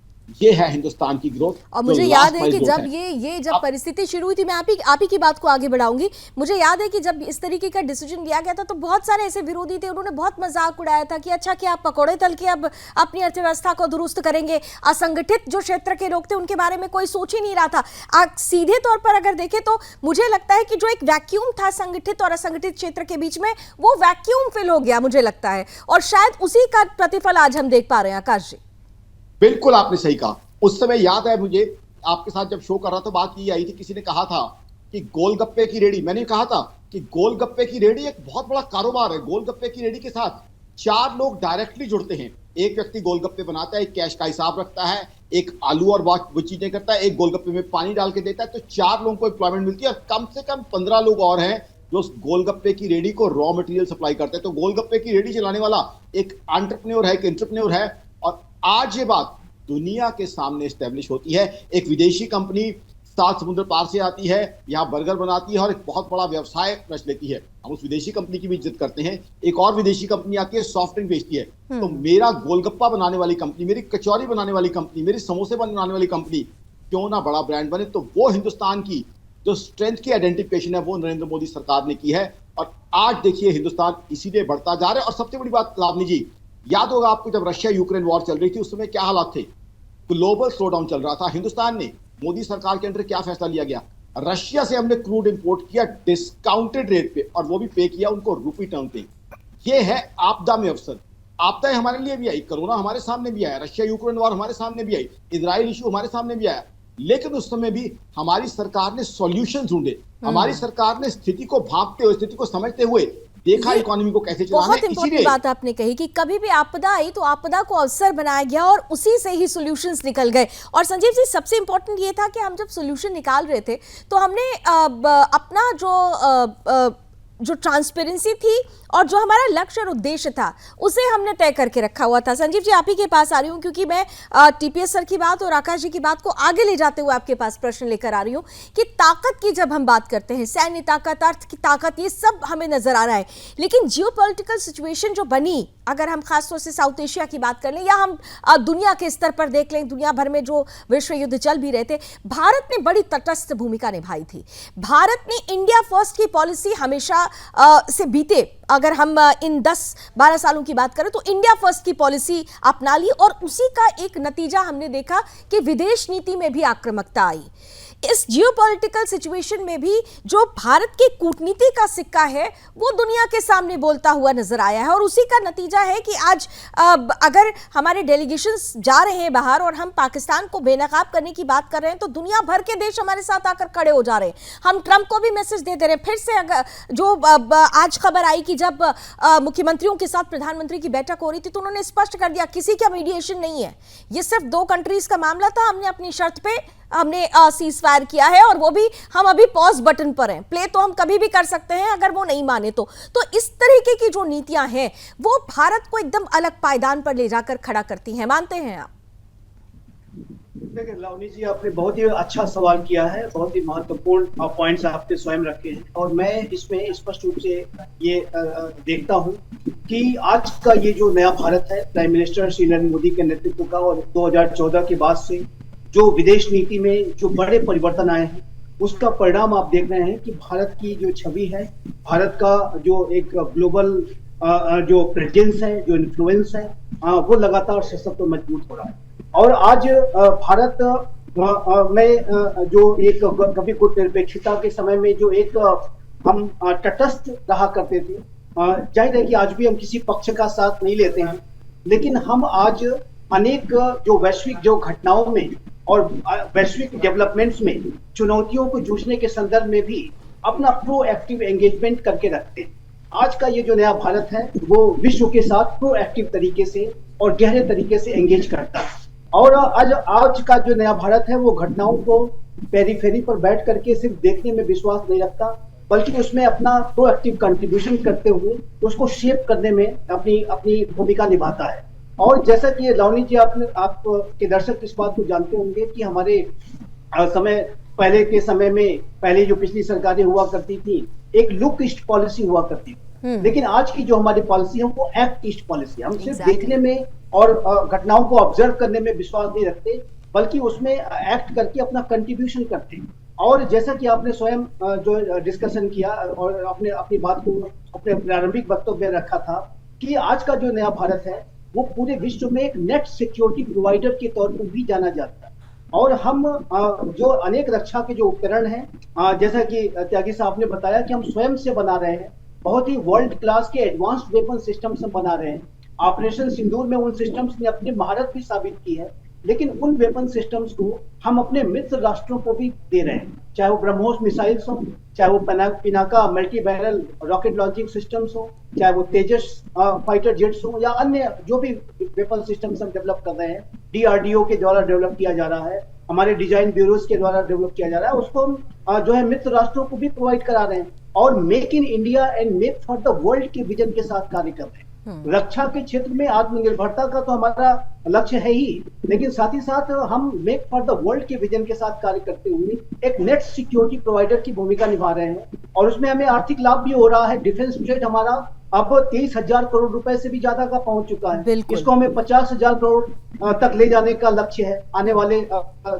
ये है हिंदुस्तान की ग्रोथ। और मुझे याद है कि जब ये जब परिस्थिति शुरू हुई थी, मैं आप ही की बात को आगे बढ़ाऊंगी। मुझे याद है कि जब इस तरीके का डिसीजन लिया गया था तो बहुत सारे ऐसे विरोधी थे, उन्होंने बहुत मजाक उड़ाया था कि अच्छा क्या आप पकौड़े तल के अब अपनी अर्थव्यवस्था को दुरुस्त करेंगे। असंगठित जो क्षेत्र के लोग थे उनके बारे में कोई सोच ही नहीं रहा था। सीधे तौर पर अगर देखें तो मुझे लगता है कि जो एक वैक्यूम था संगठित और असंगठित क्षेत्र के बीच में, वो वैक्यूम फिल हो गया मुझे लगता है, और शायद उसी का प्रतिफल आज हम देख पा रहे हैं। आकाश जी, बिल्कुल आपने सही कहा। उस समय याद है मुझे, आपके साथ जब शो कर रहा था बात ये आई थी, किसी ने कहा था कि गोलगप्पे की रेडी, मैंने कहा था कि गोलगप्पे की रेडी एक बहुत बड़ा कारोबार है। गोलगप्पे की रेडी के साथ 4 लोग डायरेक्टली जुड़ते हैं। एक व्यक्ति गोलगप्पे बनाता है, एक कैश का हिसाब रखता है, एक आलू और वो चीजें करता है, एक गोलगप्पे में पानी डाल के देता है। तो 4 लोगों को एम्प्लॉयमेंट मिलती है और कम से कम 15 लोग और हैं जो उस गोलगप्पे की रेडी को रॉ मटेरियल सप्लाई करते हैं। तो गोलगप्पे की रेडी चलाने वाला एक एंटरप्रेन्योर है, एक एंटरप्रेन्योर है। और आज ये बात दुनिया के सामने एस्टेब्लिश होती है। एक विदेशी कंपनी 7 समुद्र पार से आती है, यहाँ बर्गर बनाती है और एक बहुत बड़ा व्यवसाय रच लेती है। हम उस विदेशी कंपनी की भी इज्जत करते हैं। एक और विदेशी कंपनी आती है, सॉफ्ट ड्रिंक बेचती है। तो मेरा गोलगप्पा बनाने वाली कंपनी, मेरी कचौरी बनाने वाली कंपनी, मेरी समोसे बनाने वाली कंपनी क्यों ना बड़ा ब्रांड बने। तो वो हिंदुस्तान की जो स्ट्रेंथ की आइडेंटिफिकेशन है वो नरेंद्र मोदी सरकार ने की है। और आज देखिए हिंदुस्तान इसीलिए बढ़ता जा रहा है। और सबसे बड़ी बात लावनी जी, याद होगा आपको जब रशिया यूक्रेन वॉर चल रही थी उस समय क्या हालात थे, ग्लोबल स्लो डाउन चल रहा था। हिंदुस्तान ने मोदी सरकार के अंडर क्या फैसला लिया गया, रशिया से हमने क्रूड इंपोर्ट किया डिस्काउंटेड रेट पे, और वो भी पे किया उनको रूपी टर्म पे। ये है आपदा में अवसर। आपदाएं हमारे लिए भी आई, कोरोना हमारे सामने भी आया, रशिया यूक्रेन वॉर हमारे सामने भी आई, इजराइल इशू हमारे सामने भी आया, लेकिन उस समय भी हमारी सरकार ने सॉल्यूशन ढूंढे। हमारी सरकार ने स्थिति को भांपते हुए, स्थिति को समझते हुए देखा इकोनॉमी को कैसे चलाना है। बहुत इंपॉर्टेंट बात आपने कही कि कभी भी आपदा आई तो आपदा को अवसर बनाया गया और उसी से ही सॉल्यूशंस निकल गए। और संजीव जी, सबसे इंपॉर्टेंट ये था कि हम जब सॉल्यूशन निकाल रहे थे तो हमने अपना जो ट्रांसपेरेंसी थी और जो हमारा लक्ष्य और उद्देश्य था उसे हमने तय करके रखा हुआ था। संजीव जी, आप ही के पास आ रही हूँ क्योंकि मैं टीपीएस सर की बात और आकाश जी की बात को आगे ले जाते हुए आपके पास प्रश्न लेकर आ रही हूँ कि ताकत की जब हम बात करते हैं, सैन्य ताकत, अर्थ की ताकत, ये सब हमें नजर आ रहा है, लेकिन जियोपॉलिटिकल सिचुएशन जो बनी, अगर हम खासतौर से साउथ एशिया की बात कर लें या हम दुनिया के स्तर पर देख लें, दुनिया भर में जो विश्व युद्ध चल भी रहे थे, भारत ने बड़ी तटस्थ भूमिका निभाई थी। भारत ने इंडिया फर्स्ट की पॉलिसी हमेशा से बीते, अगर हम इन 10-12 सालों की बात करें तो इंडिया फर्स्ट की पॉलिसी अपना ली और उसी का एक नतीजा हमने देखा कि विदेश नीति में भी आक्रामकता आई। इस जियोपॉलिटिकल सिचुएशन में भी जो भारत की कूटनीति का सिक्का है वो दुनिया के सामने बोलता हुआ नजर आया है और उसी का नतीजा है कि आज अगर हमारे डेलीगेशंस जा रहे हैं बाहर और हम पाकिस्तान को बेनकाब करने की बात कर रहे हैं तो दुनिया भर के देश हमारे साथ आकर खड़े हो जा रहे हैं। हम ट्रंप को भी मैसेज दे दे रहे हैं। फिर से अगर जो आज खबर आई कि जब मुख्यमंत्रियों के साथ प्रधानमंत्री की बैठक हो रही थी तो उन्होंने स्पष्ट कर दिया किसी का मीडिएशन नहीं है, ये सिर्फ 2 कंट्रीज का मामला था, हमने अपनी शर्त पे हमने सीज फायर किया है और वो भी हम अभी पॉज बटन पर हैं, प्ले तो हम कभी भी कर सकते हैं अगर वो नहीं माने तो इस तरीके की जो नीतियां हैं वो भारत को एकदम अलग पायदान पर ले जाकर खड़ा करती हैं। मानते हैं आप? देखिए लावनी जी, आपने बहुत ही अच्छा सवाल किया है, बहुत ही महत्वपूर्ण पॉइंट्स आपने स्वयं रखे हैं और मैं इसमें स्पष्ट रूप से ये देखता हूं कि आज का ये जो नया भारत है प्राइम मिनिस्टर श्री नरेंद्र मोदी के नेतृत्व का और 2014 के बाद से जो विदेश नीति में जो बड़े परिवर्तन आए हैं उसका परिणाम आप देख रहे हैं कि भारत की जो छवि है, भारत का जो एक ग्लोबल जो प्रेजेंस है, जो इन्फ्लुएंस है, वो लगातार सशक्त और मजबूत हो रहा है। और आज भारत में जो एक कभी गुटनिरपेक्षता के समय में जो एक हम तटस्थ रहा करते थे, जाहिर है कि आज भी हम किसी पक्ष का साथ नहीं लेते हैं, लेकिन हम आज अनेक जो वैश्विक जो घटनाओं में और वैश्विक डेवलपमेंट्स में चुनौतियों को जूझने के संदर्भ में भी अपना प्रोएक्टिव एंगेजमेंट करके रखते हैं। आज का ये जो नया भारत है वो विश्व के साथ प्रोएक्टिव तरीके से और गहरे तरीके से एंगेज करता है और आज का जो नया भारत है वो घटनाओं को पेरीफेरी पर बैठ करके सिर्फ देखने में विश्वास नहीं रखता, बल्कि उसमें अपना प्रोएक्टिव कंट्रीब्यूशन करते हुए उसको शेप करने में अपनी भूमिका निभाता है। और जैसा कि लावनी जी आपके दर्शक इस बात को जानते होंगे कि हमारे पहले के समय में पहले जो पिछली सरकारें हुआ करती थी एक लुक ईस्ट पॉलिसी हुआ करती थी, लेकिन आज की जो हमारी पॉलिसी है वो एक्ट ईस्ट पॉलिसी। हम सिर्फ देखने में और घटनाओं को ऑब्जर्व करने में विश्वास नहीं रखते, बल्कि उसमें एक्ट करके अपना कंट्रीब्यूशन करते हैं। और जैसा कि आपने स्वयं जो डिस्कशन किया और आपने अपनी बात को अपने प्रारंभिक वक्तव्य में रखा था कि आज का जो नया भारत है वो पूरे विश्व में एक नेट सिक्योरिटी प्रोवाइडर के तौर पर भी जाना जाता है। और हम जो अनेक रक्षा के जो उपकरण हैं, जैसा कि त्यागी साहब ने बताया कि हम स्वयं से बना रहे हैं, बहुत ही वर्ल्ड क्लास के एडवांस्ड वेपन सिस्टम्स हम बना रहे हैं। ऑपरेशन सिंदूर में उन सिस्टम्स ने अपनी महारत भी साबित की है, लेकिन उन वेपन सिस्टम्स को हम अपने मित्र राष्ट्रों को भी दे रहे हैं, चाहे वो ब्रह्मोस मिसाइल्स हो, चाहे वो Pinaka multi barrel rocket launching systems हो, चाहे वो तेजस फाइटर जेट्स हो या अन्य जो भी वेपन सिस्टम्स हम डेवलप कर रहे हैं, DRDO के द्वारा डेवलप किया जा रहा है, हमारे डिजाइन ब्यूरोज के द्वारा डेवलप किया जा रहा है, उसको हम जो है मित्र राष्ट्रों को भी प्रोवाइड करा रहे हैं और make in India and make for the world के विजन के साथ कार्य कर रहे हैं। रक्षा के क्षेत्र में आत्मनिर्भरता का तो हमारा लक्ष्य है ही, लेकिन साथ ही साथ हम मेक फॉर द वर्ल्ड के विजन के साथ कार्य करते हुए एक नेट सिक्योरिटी प्रोवाइडर की भूमिका निभा रहे हैं और उसमें हमें आर्थिक लाभ भी हो रहा है। डिफेंस बजट हमारा अब 23,000 करोड़ रुपए से भी ज्यादा का पहुंच चुका है। इसको हमें 50,000 करोड़ तक ले जाने का लक्ष्य है आने वाले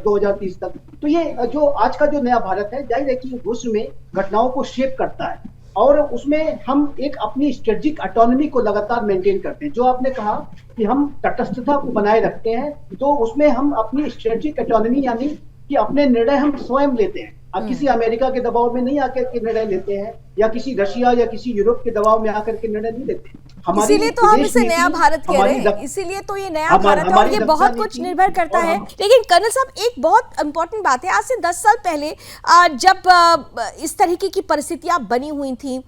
2030 तक। तो ये जो आज का जो नया भारत है, जाहिर है कि विश्व में घटनाओं को शेप करता है और उसमें हम एक अपनी स्ट्रेटेजिक ऑटोनॉमी को लगातार मेंटेन करते हैं। जो आपने कहा कि हम तटस्थता को बनाए रखते हैं, तो उसमें हम अपनी स्ट्रेटेजिक ऑटोनॉमी यानी कि अपने निर्णय हम स्वयं लेते हैं। किसी अमेरिका के दबाव में नहीं आकर के निर्णय लेते हैं, या किसी रशिया या किसी यूरोप के दबाव में आकर के निर्णय नहीं लेते। इसीलिए तो हम इसे नया भारत कह रहे हैं, इसीलिए तो ये नया भारत है और ये बहुत कुछ निर्भर करता है। लेकिन कर्नल साहब, एक बहुत इंपॉर्टेंट बात है, आज से 10 साल पहले जब इस तरीके की परिस्थितियां बनी हुई थी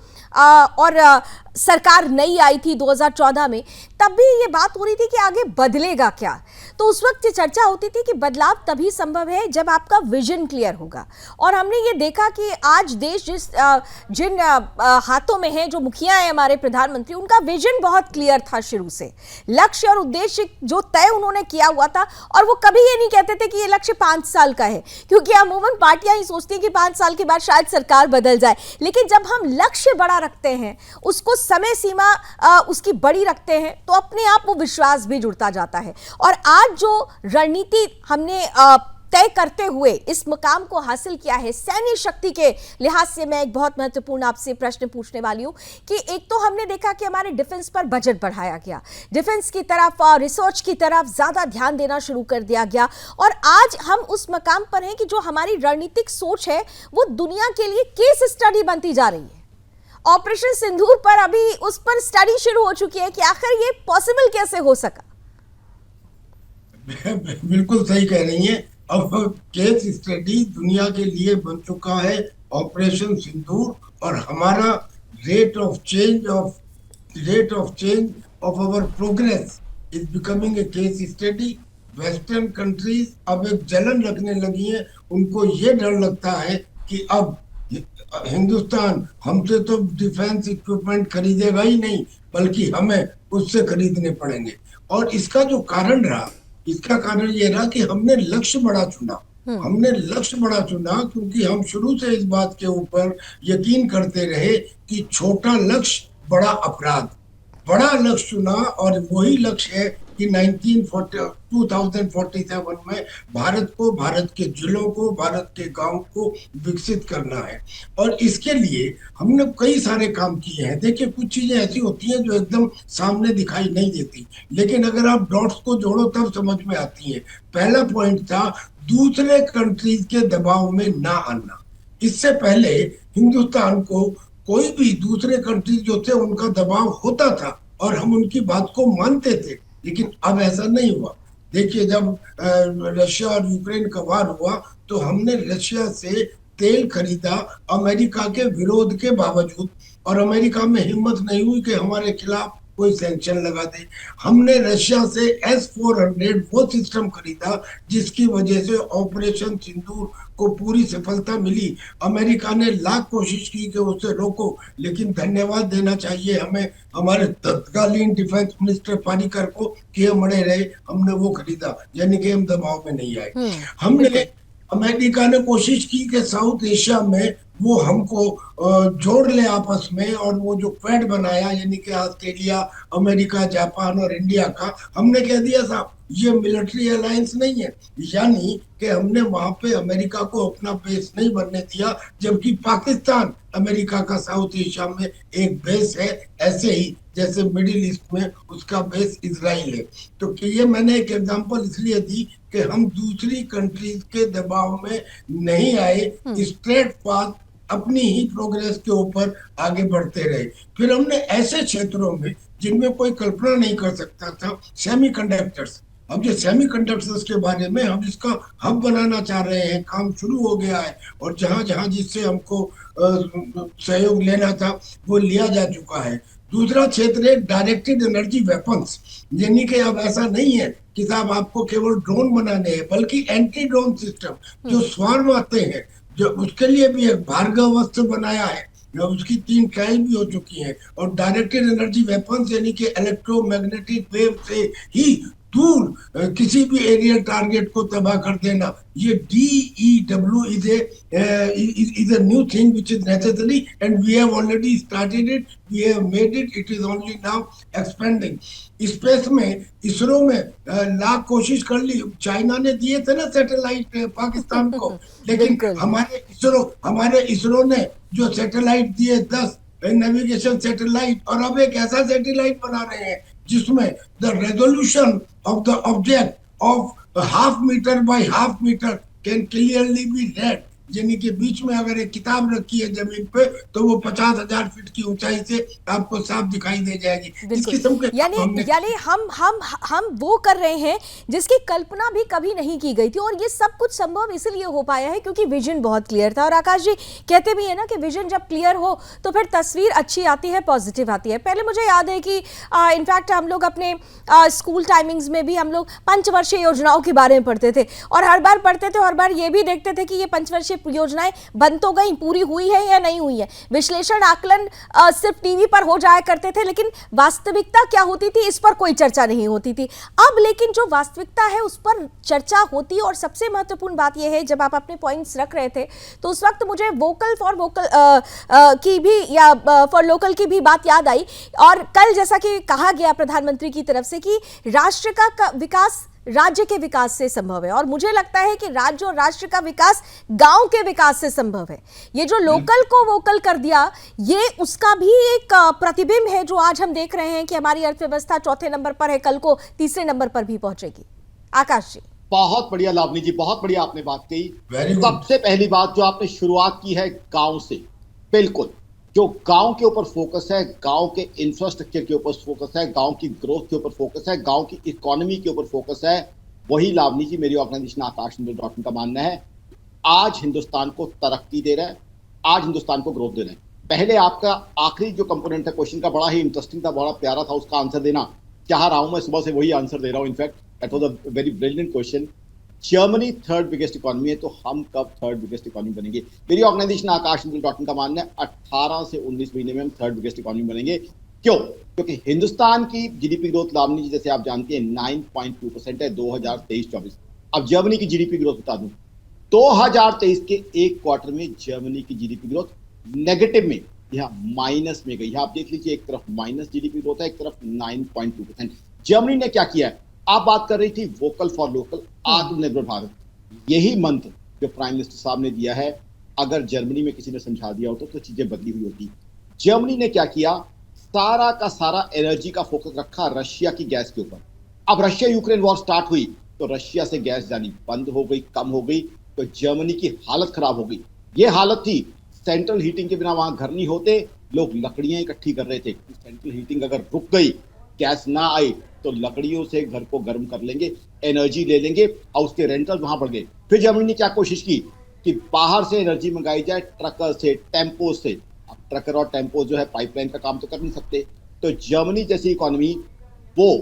और सरकार नई आई थी 2014 में, तब भी ये बात हो रही थी कि आगे बदलेगा क्या। तो उस वक्त ये चर्चा होती थी कि बदलाव तभी संभव है जब आपका विजन क्लियर होगा। और हमने ये देखा कि आज देश जिन हाथों में है, जो मुखिया है हमारे प्रधानमंत्री, उनका विजन बहुत क्लियर था शुरू से। लक्ष्य और उद्देश्य जो तय उन्होंने किया हुआ था, और वो कभी ये नहीं कहते थे कि ये लक्ष्य 5 साल का है, क्योंकि अमूमन पार्टियां ही सोचती हैं कि 5 साल के बाद शायद सरकार बदल जाए। लेकिन जब हम लक्ष्य बड़ा रखते हैं, उसको समय सीमा उसकी बड़ी रखते हैं, तो अपने आप वो विश्वास भी जुड़ता जाता है। और आज जो रणनीति हमने तय करते हुए इस मुकाम को हासिल किया है, सैन्य शक्ति के लिहाज से मैं एक बहुत महत्वपूर्ण आपसे प्रश्न पूछने वाली हूं कि एक तो हमने देखा कि हमारे डिफेंस पर बजट बढ़ाया गया, डिफेंस की तरफ और रिसर्च की तरफ ज्यादा ध्यान देना शुरू कर दिया गया, और आज हम उस मकाम पर हैं कि जो हमारी रणनीतिक सोच है वो दुनिया के लिए केस स्टडी बनती जा रही है। ऑपरेशन सिंदूर पर अभी उस पर स्टडी शुरू हो चुकी है कि आखिर ये पॉसिबल कैसे हो सका। बिल्कुल सही कह रही हैं। अब केस स्टडी दुनिया के लिए बन चुका है ऑपरेशन सिंदूर, और हमारा rate of change of our progress is becoming a case study. Western countries अब एक जलन रखने लगी हैं, उनको ये डर लगता है कि अब हिंदुस्तान हमसे तो डिफेंस इक्विपमेंट खरीदेगा ही नहीं, बल्कि हमें उससे खरीदने पड़ेंगे। और इसका जो कारण रहा, इसका कारण ये रहा कि हमने लक्ष्य बड़ा चुना। हमने लक्ष्य बड़ा चुना क्योंकि हम शुरू से इस बात के ऊपर यकीन करते रहे कि छोटा लक्ष्य बड़ा अपराध। बड़ा लक्ष्य चुना, और वही लक्ष्य है कि 2047 में भारत को, भारत के जिलों को, भारत के गांव को विकसित करना है। और इसके लिए हमने कई सारे काम किए हैं। देखिए, कुछ चीजें ऐसी होती हैं जो एकदम सामने दिखाई नहीं देती, लेकिन अगर आप डॉट्स को जोड़ो तब समझ में आती हैं। पहला पॉइंट था दूसरे कंट्रीज के दबाव में ना आना। इससे पहले हिंदुस्तान को कोई भी दूसरे कंट्रीज जो थे उनका दबाव होता था और हम उनकी बात को मानते थे, लेकिन अब ऐसा नहीं हुआ। देखिए, जब रशिया और यूक्रेन का वार हुआ तो हमने रशिया से तेल खरीदा अमेरिका के विरोध के बावजूद, और अमेरिका में हिम्मत नहीं हुई कि हमारे खिलाफ कोई सैंक्शन लगा दे। हमने रशिया से S-400 वो सिस्टम खरीदा जिसकी वजह से ऑपरेशन सिंदूर को पूरी सफलता मिली। अमेरिका ने लाख कोशिश की कि उसे रोको, लेकिन धन्यवाद देना चाहिए हमें हमारे तत्कालीन डिफेंस मिनिस्टर पारीकर को कि हम अड़े रहे, हमने वो खरीदा, यानी कि हम दबाव में नहीं आए। हमने, अमेरिका ने कोशिश की कि साउथ एशिया में वो हमको जोड़ ले आपस में, और वो जो क्वेड बनाया, यानी कि ऑस्ट्रेलिया, अमेरिका, जापान और इंडिया का, हमने कह दिया साहब ये मिलिट्री अलायंस नहीं है। यानी कि हमने वहां पे अमेरिका को अपना बेस नहीं बनने दिया, जबकि पाकिस्तान अमेरिका का साउथ एशिया में एक बेस है, ऐसे ही जैसे मिडिल ईस्ट में उसका बेस इजराइल है। तो ये मैंने एक एग्जांपल इसलिए दी कि हम दूसरी कंट्रीज के दबाव में नहीं आए, स्ट्रेट पाथ अपनी ही प्रोग्रेस के ऊपर आगे बढ़ते रहे। फिर हमने ऐसे क्षेत्रों में जिनमें कोई कल्पना नहीं कर सकता था, सेमीकंडक्टर्स, अब जो सेमीकंडक्टर्स के बारे में हम इसका हब बनाना चाह रहे हैं, काम शुरू हो गया है, और जहां जहां जिससे हमको सहयोग लेना था वो लिया जा चुका है। दूसरा क्षेत्र है डायरेक्टेड एनर्जी वेपन्स, यानी कि अब ऐसा नहीं है कि साहब आपको केवल ड्रोन बनाने हैं, बल्कि एंटी ड्रोन सिस्टम जो स्वार्म आते हैं, जो उसके लिए भी एक भार्गव अस्त्र बनाया है, उसकी 3 ट्रायल भी हो चुकी हैं। और डायरेक्टेड एनर्जी वेपन्स यानी कि इलेक्ट्रोमैग्नेटिक वेव से ही दूर किसी भी एरियल टारगेट को तबाह कर देना, ये DEW is a new thing which is necessary and we have already started it, we have made it is only now expanding. Space में इसरो में लाख कोशिश कर ली, चाइना ने दिए थे ना सैटेलाइट पाकिस्तान को, लेकिन हमारे इसरो ने जो सैटेलाइट दिए 10 नेविगेशन सैटेलाइट, और अब एक ऐसा सैटेलाइट बना रहे हैं जिसमें the resolution of the object of 0.5 metre by 0.5 metre can clearly be read. यानी कि बीच में अगर एक किताब रखी है जमीन पे तो वो 50,000 फीट की ऊंचाई से आपको साफ दिखाई दे जाएगी। इस किस्म के यानी हम वो कर रहे हैं जिसकी कल्पना भी कभी नहीं की गई थी, और ये सब कुछ संभव इसलिए हो पाया है क्योंकि विजन बहुत क्लियर था। और आकाश जी कहते भी है ना कि विजन जब क्लियर हो तो फिर तस्वीर अच्छी आती है, पॉजिटिव आती है। पहले मुझे याद है कि इनफैक्ट हम लोग अपने स्कूल टाइमिंग्स में भी हम लोग पंचवर्षीय योजनाओं के बारे में पढ़ते थे, और हर बार पढ़ते थे, हर बार ये भी देखते थे कि ये पंचवर्षीय योजनाएं बन तो गई, पूरी हुई है या नहीं हुई है। विश्लेषण आकलन सिर्फ टीवी पर हो जाया करते थे, लेकिन वास्तविकता क्या होती थी इस पर कोई चर्चा नहीं होती थी। अब लेकिन जो वास्तविकता है उस पर चर्चा होती है। और सबसे महत्वपूर्ण बात यह है, जब आप अपने पॉइंट्स रख रहे थे तो उस वक्त मुझे वोकल फॉर वोकल की भी या फॉर लोकल की भी बात याद आई। और कल जैसा कि कहा गया प्रधानमंत्री की तरफ से कि राष्ट्र का विकास राज्य के विकास से संभव है, और मुझे लगता है कि राज्य और राष्ट्र का विकास गांव के विकास से संभव है। ये जो लोकल को वोकल कर दिया, ये उसका भी एक प्रतिबिंब है जो आज हम देख रहे हैं कि हमारी अर्थव्यवस्था चौथे नंबर पर है, कल को तीसरे नंबर पर भी पहुंचेगी। आकाश जी। बहुत बढ़िया लावनी जी, बहुत बढ़िया आपने बात कही। सबसे पहली बात जो आपने शुरुआत की है गांव से, बिल्कुल जो गांव के ऊपर फोकस है, गांव के इंफ्रास्ट्रक्चर के ऊपर फोकस है, गांव की ग्रोथ के ऊपर फोकस है, गांव की इकोनॉमी के ऊपर फोकस है, वही लावनी जी मेरी ऑर्गेनाइजेशन आकाश का मानना है आज हिंदुस्तान को तरक्की दे रहा है, आज हिंदुस्तान को ग्रोथ दे रहा है। पहले आपका आखिरी जो कंपोनेंट था क्वेश्चन का बड़ा ही इंटरेस्टिंग था, बड़ा प्यारा था, उसका आंसर देना चाह रहा हूं मैं, सुबह से वही आंसर दे रहा हूं। In fact that was a very brilliant question. Germany third biggest economy है, तो हम कब थर्ड बिगेस्ट इकोनॉमी बनेंगे? मेरी ऑर्गेनाइजेशन आकाश का मानना है 18 से 19 महीने में हम थर्ड बिगेस्ट इकोनॉमी बनेंगे। क्यों? क्योंकि हिंदुस्तान की जीडीपी ग्रोथ लावनी जी जैसे आप जानते हैं 9.2% है 2023-24। अब जर्मनी की जीडीपी ग्रोथ बता दूं, 2023 के एक क्वार्टर में जर्मनी की जीडीपी ग्रोथ नेगेटिव में, यहाँ माइनस में गई। आप देख लीजिए, एक तरफ माइनस जीडीपी ग्रोथ है, एक तरफ 9.2%। जर्मनी ने क्या किया है? आप बात कर रही थी वोकल फॉर लोकल, आत्मनिर्भर भारत, यही मंत्र जो प्राइम मिनिस्टर साहब ने दिया है, अगर जर्मनी में किसी ने समझा दिया होता तो चीजें बदली हुई होती। जर्मनी ने क्या किया? सारा का सारा एनर्जी का फोकस रखा रशिया की गैस के ऊपर। अब रशिया यूक्रेन वॉर स्टार्ट हुई तो रशिया से गैस जानी बंद हो गई, कम हो गई, तो जर्मनी की हालत खराब हो गई। ये हालत थी, सेंट्रल हीटिंग के बिना वहां घर नहीं होते, लोग लकड़ियां इकट्ठी कर रहे थे। सेंट्रल हीटिंग अगर रुक गई, गैस ना आई, तो लकड़ियों से घर को गर्म कर लेंगे, एनर्जी ले लेंगे, और उसके रेंटल वहां बढ़ गए। फिर जर्मनी ने क्या कोशिश की कि बाहर से एनर्जी मंगाई जाए, ट्रकर से, टेम्पो से। अब ट्रकर और टेम्पो जो है पाइपलाइन का काम तो कर नहीं सकते, तो जर्मनी जैसी इकोनॉमी, वो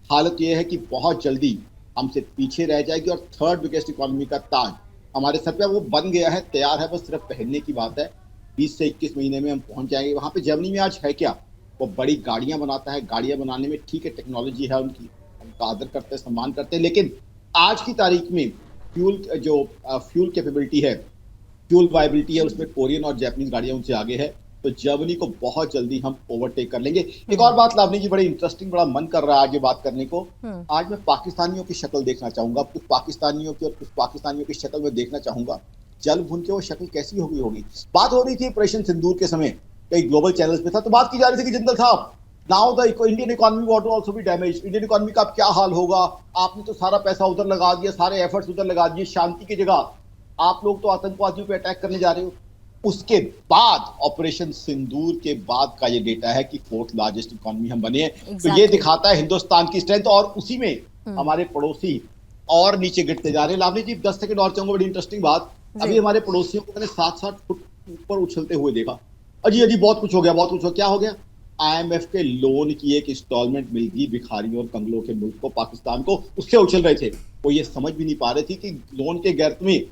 हालत ये है कि बहुत जल्दी हमसे पीछे रह जाएगी, और थर्ड बिगेस्ट इकोनॉमी का ताज हमारे सर पे वो बन गया है, तैयार है, बस सिर्फ पहनने की बात है। 20 से 21 महीने में हम पहुंच जाएंगे वहां पे। जर्मनी में आज है क्या? वो बड़ी गाड़ियां बनाता है, गाड़ियां बनाने में ठीक है टेक्नोलॉजी है उनकी, उनका आदर करते हैं, सम्मान करते हैं, लेकिन आज की तारीख में फ्यूल कैपेबिलिटी है, फ्यूल वायबिलिटी है, उसमें कोरियन और जापानीज गाड़ियां उनसे आगे है। तो जर्मनी को बहुत जल्दी हम ओवरटेक कर लेंगे। एक और बात लावनी जी, बड़ी इंटरेस्टिंग, बड़ा मन कर रहा है आज ये बात करने को। आज मैं पाकिस्तानियों की शक्ल देखना चाहूंगा, कुछ पाकिस्तानियों की और कुछ पाकिस्तानियों की शक्ल में देखना चाहूंगा, जल भुन के वो शक्ल कैसी होगी। बात हो रही थी ऑपरेशन सिंदूर के समय, कई ग्लोबल चैनल्स पे था, तो बात की जा रही थी कि जिंदल साहब, now the Indian economy want to also be damage, Indian economy का अब क्या हाल होगा? आपने तो सारा पैसा उधर लगा दिया, सारे एफर्ट्स उधर लगा दिए, शांति की जगह आप लोग तो आतंकवादियों पे अटैक करने जा रहे हो। उसके बाद ऑपरेशन सिंदूर के बाद का ये डेटा है कि फोर्थ लार्जेस्ट इकोनॉमी हम बने हैं। तो ये दिखाता है हिंदुस्तान की स्ट्रेंथ, और उसी में हमारे पड़ोसी और नीचे गिरते जा रहे हैं। लावनी जी 10 सेकंड और चाहूंगा, बड़ी इंटरेस्टिंग बात। अभी हमारे पड़ोसियों को मैंने 7-7 फुट ऊपर उछलते हुए देखा। अजी अजी बहुत कुछ हो गया, बहुत कुछ हो, क्या हो गया? IMF के लोन की एक इंस्टॉलमेंट मिल गई भिखारियों और कंगलों के मुल्क को, पाकिस्तान को, उससे उछल रहे थे। वो ये समझ भी नहीं पा रहे थे कि लोन के गर्त में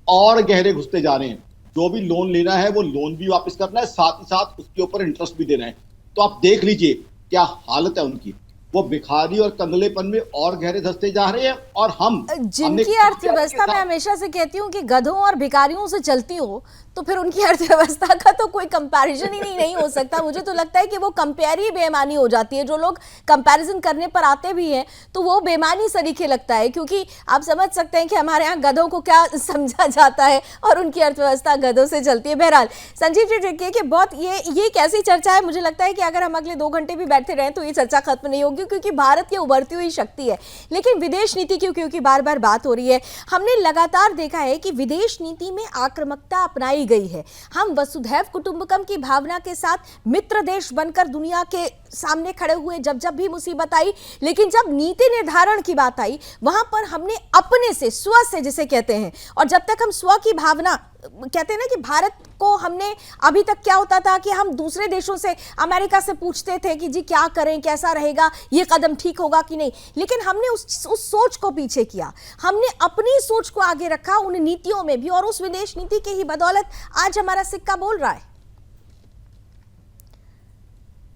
और गहरे घुसते जा रहे हैं। जो भी लोन लेना है वो लोन भी वापस करना है, साथ ही साथ उसके ऊपर इंटरेस्ट भी देना है। तो आप देख लीजिए क्या हालत है उनकी, वो भिखारी और कंगलेपन में और गहरे धंसते जा रहे हैं। और हम जिनकी अर्थव्यवस्था मैं हमेशा से कहती हूँ कि गधों और भिखारियों से चलती हो, तो फिर उनकी अर्थव्यवस्था का तो कोई कंपैरिजन ही नहीं हो सकता। मुझे तो लगता है कि वो कंपेयर ही बेईमानी हो जाती है। जो लोग कंपैरिजन करने पर आते भी हैं तो वो बेईमानी सरीखे लगता है, क्योंकि आप समझ सकते हैं कि हमारे यहाँ गधों को क्या समझा जाता है और उनकी अर्थव्यवस्था गधों से चलती है। बहरहाल संजीव जी देखिए कि बहुत ये एक ऐसी चर्चा है, मुझे लगता है कि अगर हम अगले 2 घंटे भी बैठे रहें तो ये चर्चा खत्म नहीं होगी। क्यों? क्योंकि भारत की उभरती हुई शक्ति है। लेकिन विदेश नीति की क्योंकि बार बार बात हो रही है, हमने लगातार देखा है कि विदेश नीति में आक्रामकता अपनाई गई है। हम वसुधैव कुटुंबकम की भावना के साथ मित्र देश बनकर दुनिया के सामने खड़े हुए जब जब भी मुसीबत आई, लेकिन जब नीति निर्धारण की बात आई वहां पर हमने अपने से, स्व से जिसे कहते हैं, और जब तक हम स्व की भावना कहते हैं ना कि भारत को हमने अभी तक क्या होता था कि हम दूसरे देशों से, अमेरिका से पूछते थे कि जी क्या करें, कैसा रहेगा, ये कदम ठीक होगा कि नहीं, लेकिन हमने उस सोच को पीछे किया, हमने अपनी सोच को आगे रखा उन नीतियों में भी, और उस विदेश नीति के ही बदौलत आज हमारा सिक्का बोल रहा है।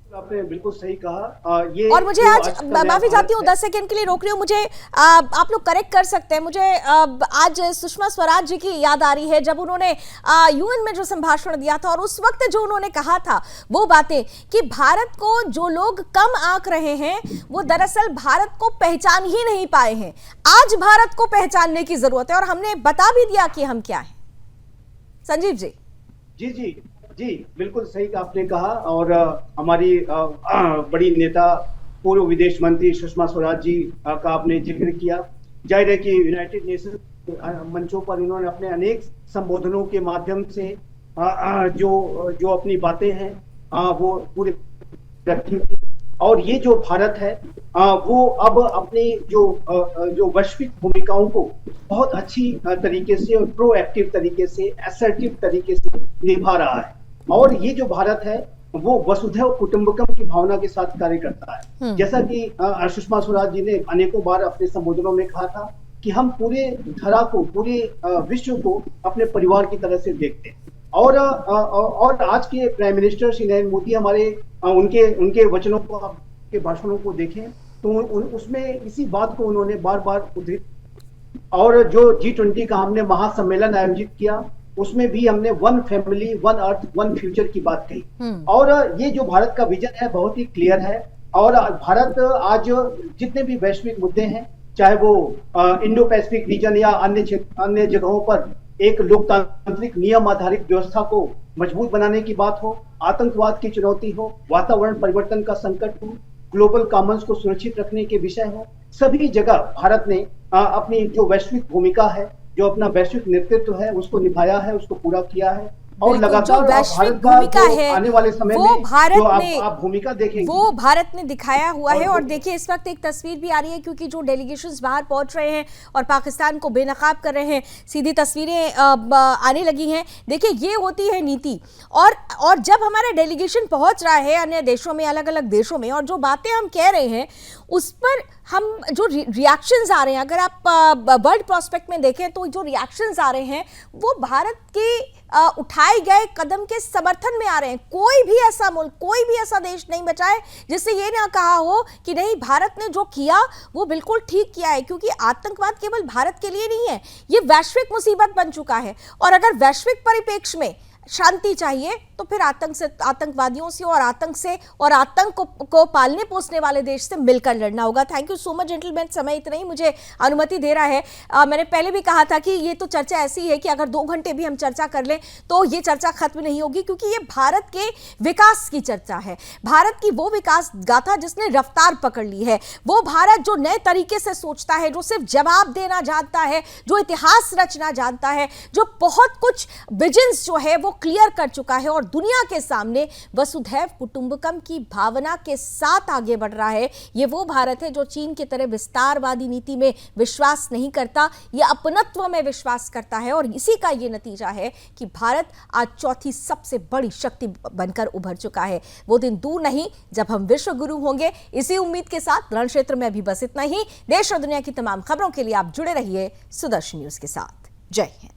आपने बिल्कुल सही कहा। ये और मुझे आज माफी चाहती हूँ, 10 सेकंड के लिए रोक रही हूँ, मुझे आप लोग करेक्ट कर सकते हैं, मुझे आज सुषमा स्वराज जी की याद आ रही है जब उन्होंने यूएन में जो संभाषण दिया था और उस वक्त जो उन्होंने कहा था वो बातें कि भारत को जो लोग कम आंक रहे हैं वो दरअसल भारत को पहचान ही नहीं पाए हैं। आज भारत को पहचानने की जरूरत है और हमने बता भी दिया कि हम क्या हैं। संजीव जी। जी जी जी, बिल्कुल सही आपने कहा। और हमारी बड़ी नेता पूर्व विदेश मंत्री सुषमा स्वराज जी का आपने जिक्र किया। जाहिर है कि यूनाइटेड नेशन मंचों पर उन्होंने अपने अनेक संबोधनों के माध्यम से जो अपनी बातें हैं वो पूरे रखी। और ये जो भारत है वो अब अपनी जो वैश्विक भूमिकाओं को बहुत अच्छी तरीके से और प्रोएक्टिव तरीके से, असर्टिव तरीके से निभा रहा है। और ये जो भारत है वो वसुधैव कुटुंबकम की भावना के साथ कार्य करता है। जैसा कि सुषमा स्वराज जी ने अनेकों बार अपने संबोधनों में कहा था कि हम पूरे धरा को, पूरे विश्व को अपने परिवार की तरह से देखते हैं। और आज के प्राइम मिनिस्टर श्री नरेंद्र मोदी हमारे उनके वचनों को, आपके भाषणों को देखें तो उसमें इसी बात को उन्होंने बार बार उद्धृत। और जो G20 का हमने महासम्मेलन आयोजित किया उसमें भी हमने one family, one earth, one future की बात कही। और ये जो भारत का विजन है बहुत ही क्लियर है। और भारत आज जितने भी वैश्विक मुद्दे हैं, चाहे वो इंडो पैसिफिक रीजन या अन्य जगहों पर एक लोकतांत्रिक नियम आधारित व्यवस्था को मजबूत बनाने की बात हो, आतंकवाद की चुनौती हो, वातावरण परिवर्तन का संकट हो, ग्लोबल कॉमन्स को सुरक्षित रखने के विषय हो, सभी जगह भारत ने अपनी जो वैश्विक भूमिका है, जो अपना वैश्विक नेतृत्व है उसको निभाया है, उसको पूरा किया है। और लगातार वैश्विक भूमिका है आने वाले समय वो में भारत जो ने आप भूमिका देखेंगे वो भारत ने दिखाया हुआ है। और देखिए इस वक्त एक तस्वीर भी आ रही है क्योंकि जो डेलीगेशंस बाहर पहुंच रहे हैं और पाकिस्तान को बेनकाब कर रहे हैं, सीधी तस्वीरें आने लगी हैं। देखिए ये होती है नीति। और जब हमारा डेलीगेशन पहुंच रहा है अन्य देशों में, अलग अलग देशों में, और जो बातें हम कह रहे हैं उस पर हम जो रिएक्शंस आ रहे हैं, अगर आप वर्ल्ड प्रोस्पेक्ट में देखें तो जो रिएक्शंस आ रहे हैं वो भारत के उठाए गए कदम के समर्थन में आ रहे हैं। कोई भी ऐसा मुल्क, कोई भी ऐसा देश नहीं बचा है जिससे ये ना कहा हो कि नहीं भारत ने जो किया वो बिल्कुल ठीक किया है, क्योंकि आतंकवाद केवल भारत के लिए नहीं है, ये वैश्विक मुसीबत बन चुका है। और अगर वैश्विक परिप्रेक्ष्य में शांति चाहिए तो फिर आतंकवादियों से और आतंक को पालने पोसने वाले देश से मिलकर लड़ना होगा। Thank you so much gentleman, समय इतना ही मुझे अनुमति दे रहा है। मैंने पहले भी कहा था कि ये तो चर्चा ऐसी है कि अगर 2 घंटे भी हम चर्चा कर लें तो ये चर्चा खत्म नहीं होगी, क्योंकि ये भारत के विकास की चर्चा है, भारत की वो विकास गाथा जिसने रफ्तार पकड़ ली है, वो भारत जो नए तरीके से सोचता है, जो सिर्फ जवाब देना जानता है, जो इतिहास रचना जानता है, जो बहुत कुछ विजन्स जो है वो क्लियर कर चुका है और दुनिया के सामने वसुधैव कुटुंबकम की भावना के साथ आगे बढ़ रहा है। ये वो भारत है जो चीन की तरह विस्तारवादी नीति में विश्वास नहीं करता, ये अपनत्व में विश्वास करता है। और इसी का ये नतीजा है कि भारत आज चौथी सबसे बड़ी शक्ति बनकर उभर चुका है। वो दिन दूर नहीं जब हम विश्व गुरु होंगे। इसी उम्मीद के साथ रण क्षेत्र में अभी बस इतना ही। देश और दुनिया की तमाम खबरों के लिए आप जुड़े रहिए सुदर्शन न्यूज के साथ। जय हिंद।